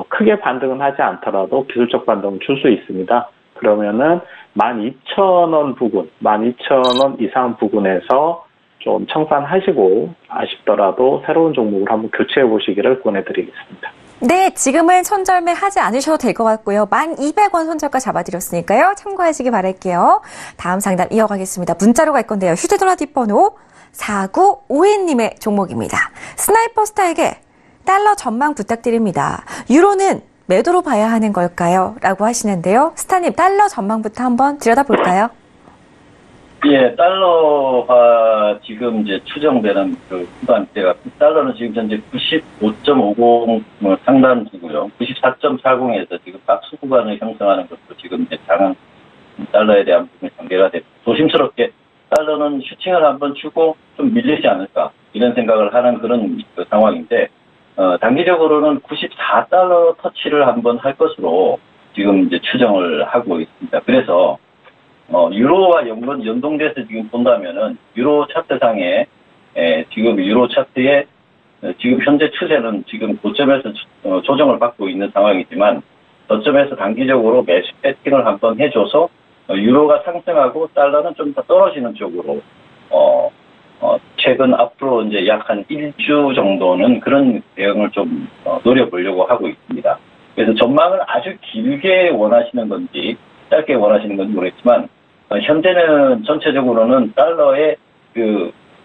크게 반등은 하지 않더라도 기술적 반등은 줄 수 있습니다. 그러면은 12,000원 부근, 12,000원 이상 부근에서 좀 청산하시고 아쉽더라도 새로운 종목을 한번 교체해 보시기를 권해드리겠습니다. 네, 지금은 손절매 하지 않으셔도 될 것 같고요. 1,200원 손절가 잡아드렸으니까요. 참고하시기 바랄게요. 다음 상담 이어가겠습니다. 문자로 갈 건데요. 휴대전화 뒷번호 4952님의 종목입니다. 스나이퍼스타에게 달러 전망 부탁드립니다. 유로는 매도로 봐야 하는 걸까요? 라고 하시는데요. 스타님, 달러 전망부터 한번 들여다볼까요? 예, 달러가 지금 이제 추정되는 후반대가 달러는 지금 현재 95.50 상단이고요. 94.40에서 지금 박스 구간을 형성하는 것도 지금 이제 강한 달러에 대한 부분이 전개가 됩니다. 조심스럽게 달러는 슈팅을 한번 주고 좀 밀리지 않을까 이런 생각을 하는 그런 상황인데 단기적으로는 94달러 터치를 한번 할 것으로 지금 이제 추정을 하고 있습니다. 그래서 유로와 연동돼서 지금 본다면은 유로 차트상에 지금 유로 차트의 지금 현재 추세는 지금 고점에서 조정을 받고 있는 상황이지만 저점에서 단기적으로 매수 배팅을 한번 해줘서 유로가 상승하고 달러는 좀 더 떨어지는 쪽으로 최근 앞으로 이제 약 한 1주 정도는 그런 대응을 좀 노려보려고 하고 있습니다. 그래서 전망을 아주 길게 원하시는 건지 짧게 원하시는 건지 모르겠지만 현재는 전체적으로는 달러의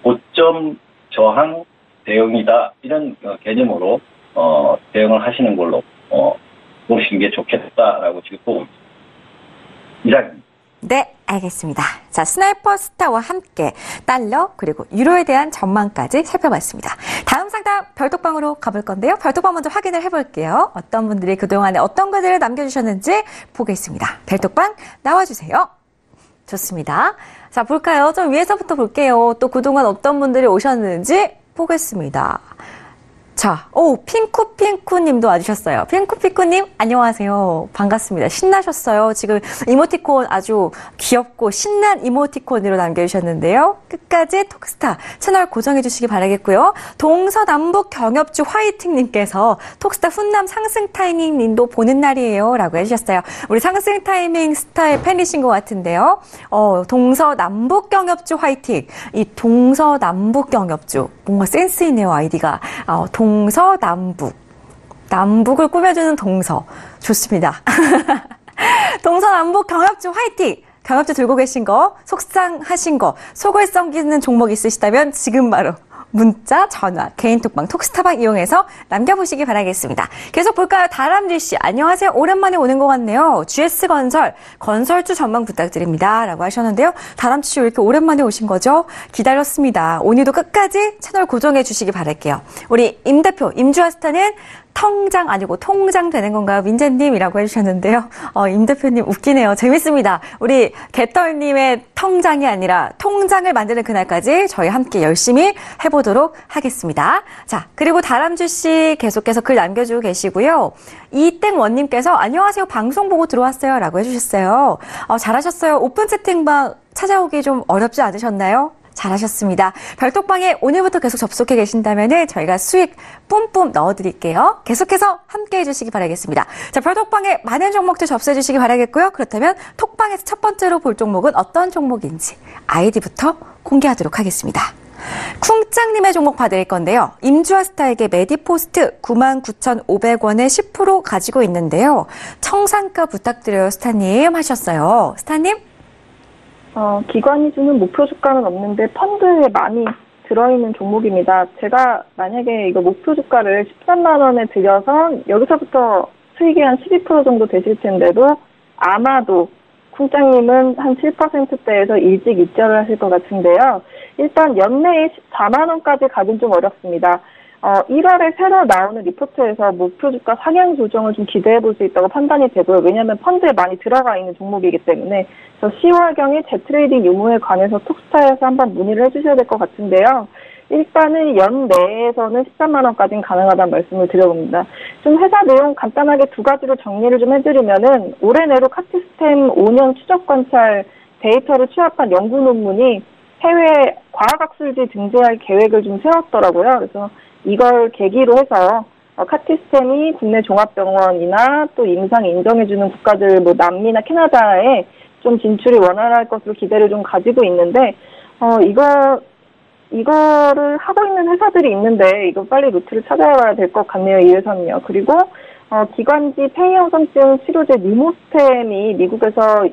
고점 저항 대응이다 이런 개념으로 대응을 하시는 걸로 보시는 게 좋겠다라고 지금 보고 있습니다. 이상입니다. 네, 알겠습니다. 자, 스나이퍼 스타와 함께 달러 그리고 유로에 대한 전망까지 살펴봤습니다. 다음 상담 별톡방으로 가볼 건데요. 별톡방 먼저 확인을 해볼게요. 어떤 분들이 그동안에 어떤 글들을 남겨주셨는지 보겠습니다. 별톡방 나와주세요. 좋습니다. 자, 볼까요? 좀 위에서부터 볼게요. 또 그동안 어떤 분들이 오셨는지 보겠습니다. 자, 핑쿠 님도 와주셨어요. 핑쿠 님, 안녕하세요. 반갑습니다. 신나셨어요. 지금 이모티콘 아주 귀엽고 신난 이모티콘으로 남겨주셨는데요. 끝까지 톡스타 채널 고정해주시기 바라겠고요. 동서남북 경협주 화이팅 님께서 톡스타 훈남 상승 타이밍 님도 보는 날이에요. 라고 해주셨어요. 우리 상승 타이밍 스타의 팬이신 것 같은데요. 동서남북 경협주 화이팅. 이 동서남북 경협주. 뭔가 센스 있네요, 아이디가. 동서남북. 남북을 꾸며주는 동서. 좋습니다. 동서남북 경협주 화이팅! 경협주 들고 계신 거, 속상하신 거, 속을 썩이는 종목 있으시다면 지금 바로 문자, 전화, 개인톡방, 톡스타방 이용해서 남겨보시기 바라겠습니다. 계속 볼까요? 다람쥐씨, 안녕하세요. 오랜만에 오는 것 같네요. GS건설, 건설주 전망 부탁드립니다. 라고 하셨는데요. 다람쥐씨 왜 이렇게 오랜만에 오신 거죠? 기다렸습니다. 오늘도 끝까지 채널 고정해 주시기 바랄게요. 우리 임 대표, 임주아스타는 텅장 아니고 통장 되는 건가요? 민재님이라고 해주셨는데요. 임 대표님 웃기네요. 재밌습니다. 우리 개털님의 텅장이 아니라 통장을 만드는 그날까지 저희 함께 열심히 해보도록 하겠습니다. 자, 그리고 다람쥐씨 계속해서 글 남겨주고 계시고요. 이땡원님께서 안녕하세요. 방송 보고 들어왔어요. 라고 해주셨어요. 잘하셨어요. 오픈 채팅방 찾아오기 좀 어렵지 않으셨나요? 잘하셨습니다. 별톡방에 오늘부터 계속 접속해 계신다면 저희가 수익 뿜뿜 넣어드릴게요. 계속해서 함께해 주시기 바라겠습니다. 자, 별톡방에 많은 종목들 접수해 주시기 바라겠고요. 그렇다면 톡방에서 첫 번째로 볼 종목은 어떤 종목인지 아이디부터 공개하도록 하겠습니다. 쿵짱님의 종목 봐드릴 건데요. 임주아스타에게 메디포스트 99,500원에 10% 가지고 있는데요. 청산가 부탁드려요, 스타님 하셨어요. 스타님? 기관이 주는 목표 주가는 없는데 펀드에 많이 들어있는 종목입니다. 제가 만약에 이거 목표 주가를 13만 원에 들여서 여기서부터 수익이 한 12% 정도 되실 텐데도 아마도 쿵짱님은 한 7%대에서 일찍 입절을 하실 것 같은데요. 일단 연내에 14만 원까지 가긴 좀 어렵습니다. 1월에 새로 나오는 리포트에서 목표 주가 상향 조정을 좀 기대해 볼 수 있다고 판단이 되고요. 왜냐하면 펀드에 많이 들어가 있는 종목이기 때문에 10월경에 재트레이딩 유무에 관해서 톡스타에서 한번 문의를 해주셔야 될 것 같은데요. 일단은 연내에서는 13만 원까지는 가능하다는 말씀을 드려봅니다. 좀 회사 내용 간단하게 두 가지로 정리를 좀 해드리면은 올해 내로 카티스템 5년 추적 관찰 데이터를 취합한 연구 논문이 해외 과학학술지 등재할 계획을 좀 세웠더라고요. 그래서 이걸 계기로 해서 카티스템이 국내 종합병원이나 또 임상 인정해주는 국가들 뭐 남미나 캐나다에 좀 진출이 원활할 것으로 기대를 좀 가지고 있는데 이거를 하고 있는 회사들이 있는데 이거 빨리 루트를 찾아봐야 될 것 같네요. 이 회사는요. 그리고 기관지 폐혈성증 치료제 니모스템이 미국에서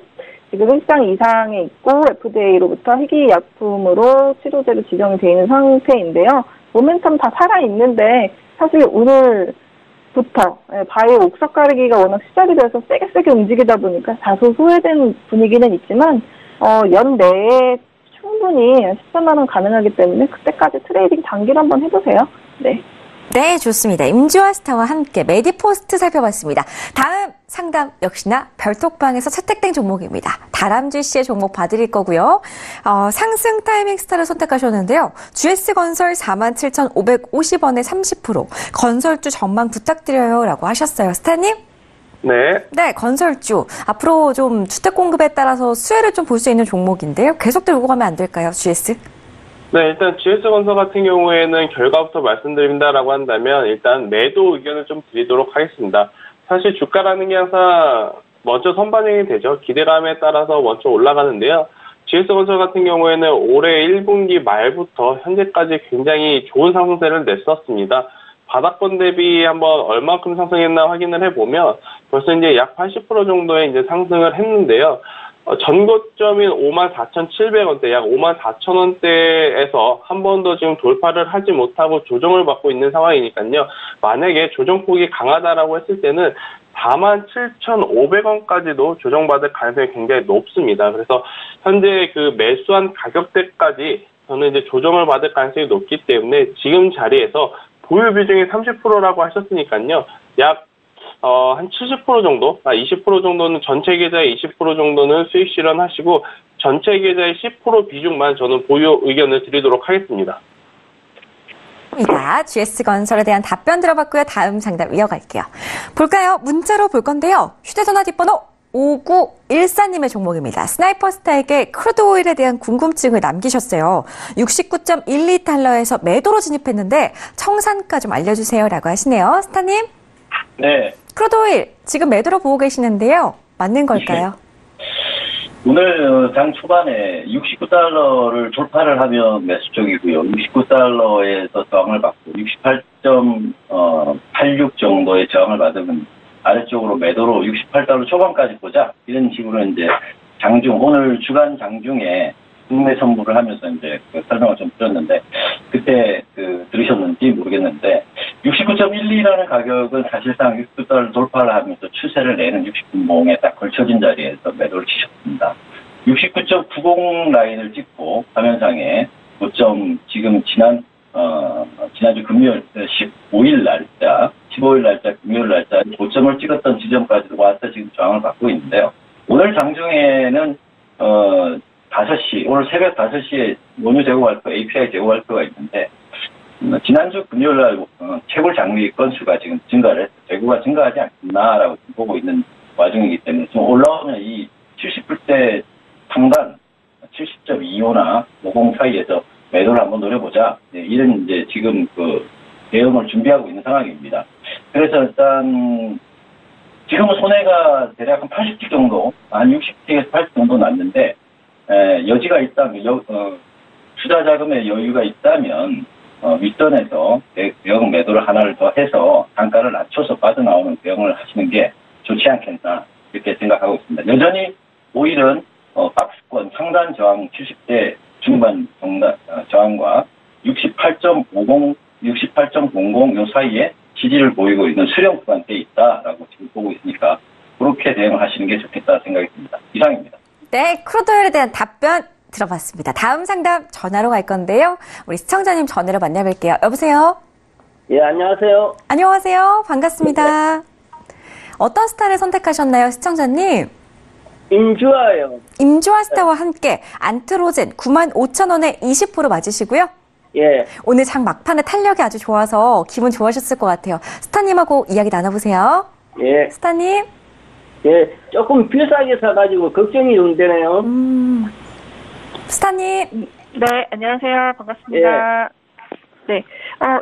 지금 1상 이상에 있고 FDA로부터 희귀약품으로 치료제로 지정이 되어 있는 상태인데요. 모멘텀 다 살아있는데 사실 오늘부터 바이오 옥석 가르기가 워낙 시작이 돼서 세게 움직이다 보니까 다소 소외된 분위기는 있지만 연내에 충분히 14만 원 가능하기 때문에 그때까지 트레이딩 단기로 한번 해보세요. 네, 좋습니다. 임주아스타와 함께 메디포스트 살펴봤습니다. 다음 상담 역시나 별톡방에서 채택된 종목입니다. 다람쥐씨의 종목 봐드릴 거고요. 상승 타이밍 스타를 선택하셨는데요. GS건설 47,550원에 30%, 건설주 전망 부탁드려요 라고 하셨어요. 스타님? 네, 건설주. 앞으로 좀 주택 공급에 따라서 수혜를 좀 볼 수 있는 종목인데요. 계속 들고 가면 안 될까요, GS? 네, 일단 GS건설 같은 경우에는 결과부터 말씀드린다라고 한다면 일단 매도 의견을 좀 드리도록 하겠습니다. 사실 주가라는 게 항상 먼저 선반영이 되죠. 기대감에 따라서 먼저 올라가는데요. GS건설 같은 경우에는 올해 1분기 말부터 현재까지 굉장히 좋은 상승세를 냈었습니다. 바닥권 대비 한번 얼마큼 상승했나 확인을 해보면 벌써 이제 약 80% 정도의 이제 상승을 했는데요. 전고점인 54,700원대, 약 54,000원대에서 한 번도 지금 돌파를 하지 못하고 조정을 받고 있는 상황이니까요. 만약에 조정폭이 강하다라고 했을 때는 47,500원까지도 조정받을 가능성이 굉장히 높습니다. 그래서 현재 그 매수한 가격대까지 저는 이제 조정을 받을 가능성이 높기 때문에 지금 자리에서 보유 비중이 30%라고 하셨으니까요. 약 한 70% 정도, 20% 정도는 전체 계좌의 20% 정도는 수익 실현하시고 전체 계좌의 10% 비중만 저는 보유 의견을 드리도록 하겠습니다. GS건설에 대한 답변 들어봤고요. 다음 상담 이어갈게요. 볼까요? 문자로 볼 건데요. 휴대전화 뒷번호 5914님의 종목입니다. 스나이퍼스타에게 크루드오일에 대한 궁금증을 남기셨어요. 69.12달러에서 매도로 진입했는데 청산가 좀 알려주세요 라고 하시네요. 스타님. 네. 크루드오일 지금 매도로 보고 계시는데요. 맞는 걸까요? 오늘 장 초반에 69달러를 돌파를 하면 매수 쪽이고요. 69달러에서 저항을 받고 68.86 정도의 저항을 받으면 아래쪽으로 매도로 68달러 초반까지 보자. 이런 식으로 이제 장중, 오늘 주간 장중에 국내 선물을 하면서 이제 설명을 좀 드렸는데, 그때 들으셨는지 모르겠는데, 69.12라는 가격은 사실상 69달러 돌파를 하면서 추세를 내는 60분봉에 딱 걸쳐진 자리에서 매도를 치셨습니다. 69.90 라인을 찍고 화면상에 지금 지난주 금요일 15일 날짜 금요일 날짜 고점을 찍었던 지점까지도 와서 지금 저항을 받고 있는데요. 오늘 장중에는 5시, 오늘 새벽 5시에 원유 재고 발표, API 재고 발표가 있는데, 지난주 금요일 날 채굴 장비 건수가 지금 재고가 증가하지 않나라고 보고 있는 와중이기 때문에 좀 올라오면 이 70불대 상단 70.25나 50 사이에서 매도를 한번 노려보자. 네, 이런 이제 지금 대응을 준비하고 있는 상황입니다. 그래서 일단 지금은 손해가 대략 한 80티 정도, 한 60티에서 80 정도 났는데, 여지가 있다면, 투자 자금의 여유가 있다면, 윗선에서 대응 매도를 하나를 더 해서 단가를 낮춰서 빠져나오는 대응을 하시는 게 좋지 않겠나, 이렇게 생각하고 있습니다. 여전히 오일은, 박스권 상단 저항 70대 중반 저항과 68.50, 68.00 요 사이에 지지를 보이고 있는 수렴 구간대에 있다라고 지금 보고 있으니까 그렇게 대응을 하시는 게 좋겠다 생각이 듭니다. 이상입니다. 네, 크루드오일에 대한 답변 들어봤습니다. 다음 상담 전화로 갈 건데요. 우리 시청자님 전화로 만나볼게요. 여보세요? 예, 안녕하세요. 안녕하세요. 반갑습니다. 어떤 스타를 선택하셨나요, 시청자님? 임주아요. 임주아 스타와 함께 안트로젠 95,000원에 20% 맞으시고요. 예. 오늘 장 막판에 탄력이 아주 좋아서 기분 좋으셨을 것 같아요. 스타님하고 이야기 나눠보세요. 예. 스타님. 예, 조금 비싸게 사가지고 걱정이 좀 되네요. 스타님. 네, 안녕하세요. 반갑습니다. 네,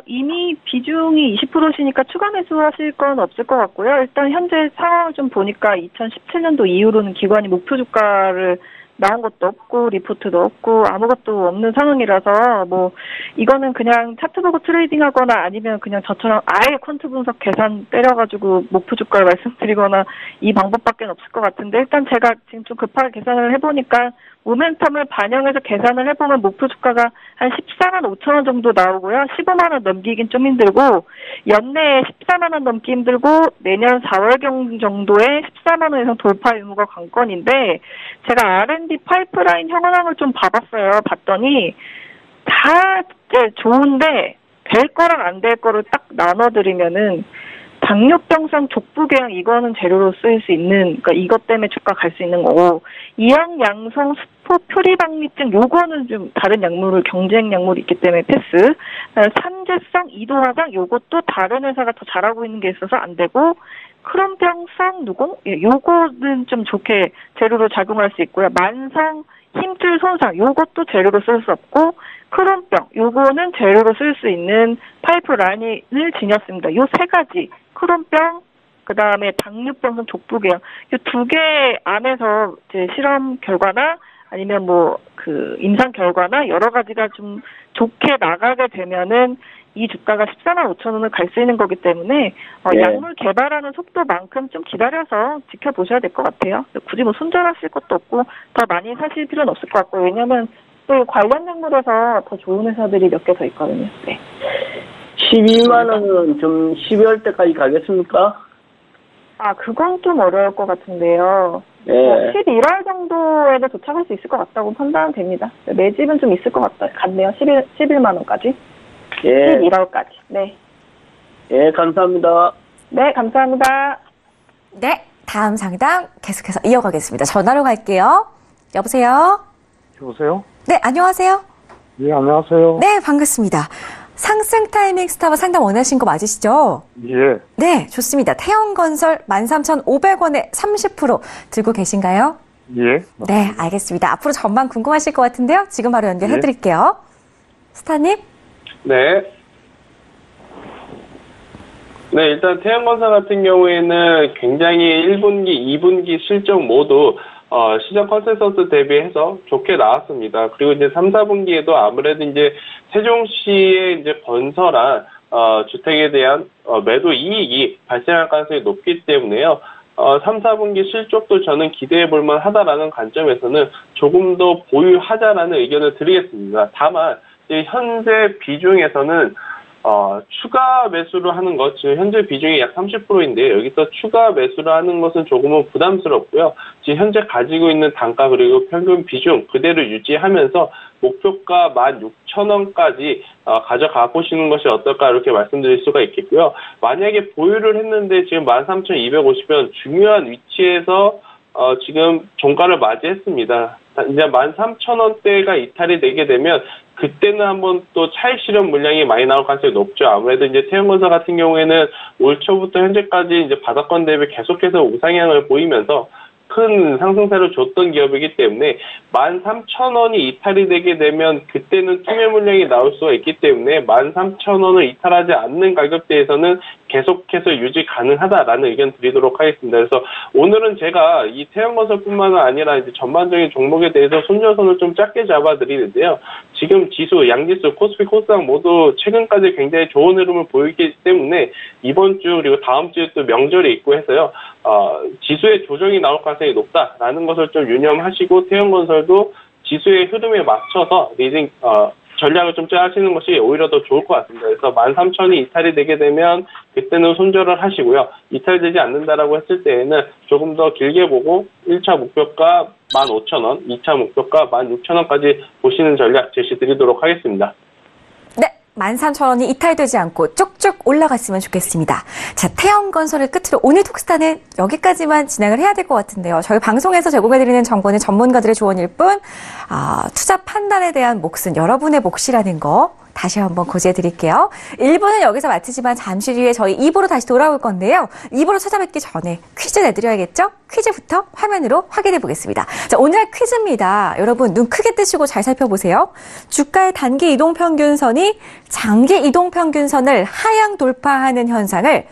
이미 비중이 20%시니까 추가 매수하실 건 없을 것 같고요. 일단 현재 상황을 좀 보니까 2017년도 이후로는 기관이 목표 주가를 나온 것도 없고 리포트도 없고 아무것도 없는 상황이라서 뭐 이거는 그냥 차트 보고 트레이딩하거나 아니면 그냥 저처럼 아예 퀀트 분석 계산 때려가지고 목표 주가를 말씀드리거나 이 방법밖에 없을 것 같은데, 일단 제가 지금 좀 급하게 계산을 해보니까 모멘텀을 반영해서 계산을 해보면 목표 주가가 한 14만 5천 원 정도 나오고요. 15만 원 넘기긴 좀 힘들고, 연내에 14만 원 넘기 힘들고, 내년 4월경 정도에 14만 원 이상 돌파 유무가 관건인데, 제가 R&D 파이프라인 현황을 좀 봐봤어요. 봤더니 다 좋은데 될 거랑 안 될 거를 딱 나눠드리면은 당뇨병성 족부궤양 이거는 재료로 쓰일 수 있는, 그러니까 이것 때문에 주가 갈 수 있는 거고, 이형 양성 스포 표리박리증 요거는 좀 다른 약물을 경쟁 약물이 있기 때문에 패스. 산재성 이도화상 요것도 다른 회사가 더 잘하고 있는 게 있어서 안 되고, 크론병성 누공 요거는 좀 좋게 재료로 작용할 수 있고요. 만성 힘줄 손상 요것도 재료로 쓸 수 없고, 크론병 요거는 재료로 쓸 수 있는 파이프라인을 지녔습니다. 요 세 가지, 크론병, 그 다음에 당뇨병성 족부궤양, 이 두 개 안에서 이제 실험 결과나 아니면 임상 결과나 여러 가지가 좀 좋게 나가게 되면은 이 주가가 14만 5천 원을 갈 수 있는 거기 때문에 약물 개발하는 속도만큼 좀 기다려서 지켜보셔야 될 것 같아요. 굳이 손절하실 것도 없고 더 많이 사실 필요는 없을 것 같고요. 왜냐하면 또 관련 약물에서 더 좋은 회사들이 몇 개 더 있거든요. 네. 12만 원은 좀 12월 때까지 가겠습니까? 그건 좀 어려울 것 같은데요. 예. 11월 정도에도 도착할 수 있을 것 같다고 판단됩니다. 매집은 좀 있을 것 같네요. 11만 원까지. 예. 11월까지. 네. 예, 감사합니다. 네, 감사합니다. 네, 다음 상담 계속해서 이어가겠습니다. 전화로 갈게요. 여보세요? 여보세요? 네, 안녕하세요? 예, 안녕하세요. 네, 반갑습니다. 상승 타이밍 스타와 상담 원하신 거 맞으시죠? 예. 네, 좋습니다. 태영건설 13,500원에 30% 들고 계신가요? 예. 네, 알겠습니다. 앞으로 전망 궁금하실 것 같은데요. 지금 바로 연결해드릴게요. 스타님? 네. 네, 일단 태양건설 같은 경우에는 굉장히 1분기, 2분기 실적 모두 시장 컨센서스 대비해서 좋게 나왔습니다. 그리고 이제 3, 4분기에도 아무래도 이제 세종시의 이제 건설한 주택에 대한 매도 이익이 발생할 가능성이 높기 때문에요. 3, 4분기 실적도 저는 기대해 볼 만하다라는 관점에서는 조금 더 보유하자라는 의견을 드리겠습니다. 다만 현재 비중에서는 추가 매수를 하는 것, 지금 현재 비중이 약 30%인데요. 여기서 추가 매수를 하는 것은 조금은 부담스럽고요. 지금 현재 가지고 있는 단가 그리고 평균 비중 그대로 유지하면서 목표가 16,000원까지 가져가 보시는 것이 어떨까 이렇게 말씀드릴 수가 있겠고요. 만약에 보유를 했는데 지금 13,250원 중요한 위치에서 지금 종가를 맞이했습니다. 이제 13,000원대가 이탈이 되게 되면 그때는 한번 또 차익 실현 물량이 많이 나올 가능성이 높죠. 아무래도 이제 태영건설 같은 경우에는 올 초부터 현재까지 이제 바닥권 대비 계속해서 우상향을 보이면서 큰 상승세를 줬던 기업이기 때문에 13,000원이 이탈이 되게 되면 그때는 투매 물량이 나올 수가 있기 때문에 13,000원을 이탈하지 않는 가격대에서는 계속해서 유지 가능하다라는 의견 드리도록 하겠습니다. 그래서 오늘은 제가 이 태양건설뿐만 아니라 이제 전반적인 종목에 대해서 손절선을 좀 짧게 잡아드리는데요. 지금 지수, 양지수, 코스피, 코스닥 모두 최근까지 굉장히 좋은 흐름을 보이기 때문에 이번 주 그리고 다음 주에 또 명절이 있고 해서요. 지수의 조정이 나올 가능성이 높다라는 것을 좀 유념하시고 태양건설도 지수의 흐름에 맞춰서 리딩 전략을 좀 짜시는 것이 오히려 더 좋을 것 같습니다. 그래서 13,000원이 이탈이 되게 되면 그때는 손절을 하시고요. 이탈되지 않는다라고 했을 때에는 조금 더 길게 보고 1차 목표가 15,000원, 2차 목표가 16,000원까지 보시는 전략 제시드리도록 하겠습니다. 네, 13,000원이 이탈되지 않고 쭉쭉 올라갔으면 좋겠습니다. 자, 태영건설을 끝으로 오늘 톡스타는 여기까지만 진행을 해야 될 것 같은데요. 저희 방송에서 제공해드리는 정보는 전문가들의 조언일 뿐 투자 판단에 대한 몫은 여러분의 몫이라는 거 다시 한번 고지해드릴게요. 1부는 여기서 마치지만 잠시 뒤에 저희 2부로 다시 돌아올 건데요. 2부로 찾아뵙기 전에 퀴즈 내드려야겠죠? 퀴즈부터 화면으로 확인해 보겠습니다. 자, 오늘 퀴즈입니다. 여러분 눈 크게 뜨시고 잘 살펴보세요. 주가의 단기 이동평균선이 장기 이동평균선을 하향 돌파하는 현상을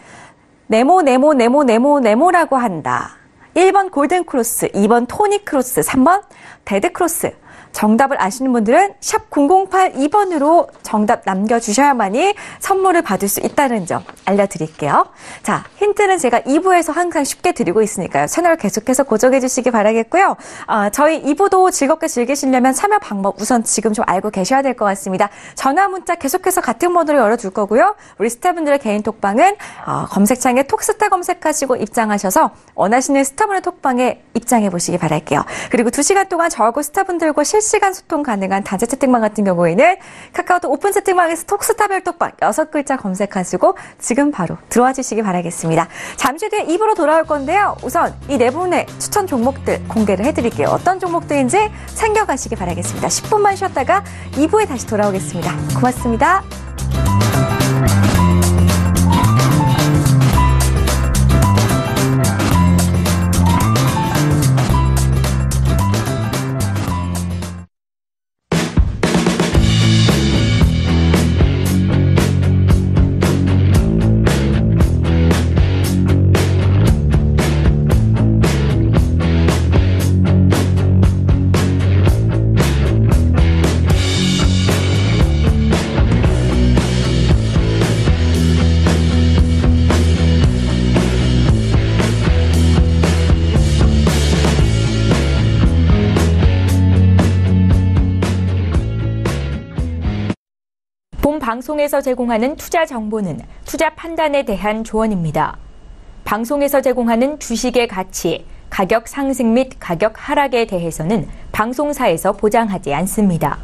네모라고 한다. 1번 골든크로스, 2번 토니크로스, 3번 데드크로스. 정답을 아시는 분들은 샵 0082번으로 정답 남겨주셔야만이 선물을 받을 수 있다는 점 알려드릴게요. 자, 힌트는 제가 2부에서 항상 쉽게 드리고 있으니까요. 채널 계속해서 고정해 주시기 바라겠고요. 저희 2부도 즐겁게 즐기시려면 참여 방법 우선 지금 좀 알고 계셔야 될 것 같습니다. 전화 문자 계속해서 같은 번호로 열어둘 거고요. 우리 스타분들의 개인 톡방은 검색창에 톡스타 검색하시고 입장하셔서 원하시는 스타분의 톡방에 입장해 보시기 바랄게요. 그리고 2시간 동안 저하고 스타분들과 실시간 소통 가능한 단체 채팅방 같은 경우에는 카카오톡 오픈 채팅방에서 톡스타별 톡방 6글자 검색하시고 지금 바로 들어와 주시기 바라겠습니다. 잠시 뒤에 2부로 돌아올 건데요. 우선 이 네 분의 추천 종목들 공개를 해드릴게요. 어떤 종목들인지 챙겨가시기 바라겠습니다. 10분만 쉬었다가 2부에 다시 돌아오겠습니다. 고맙습니다. 본 방송에서 제공하는 투자 정보는 투자 판단에 대한 조언입니다. 방송에서 제공하는 주식의 가치, 가격 상승 및 가격 하락에 대해서는 방송사에서 보장하지 않습니다.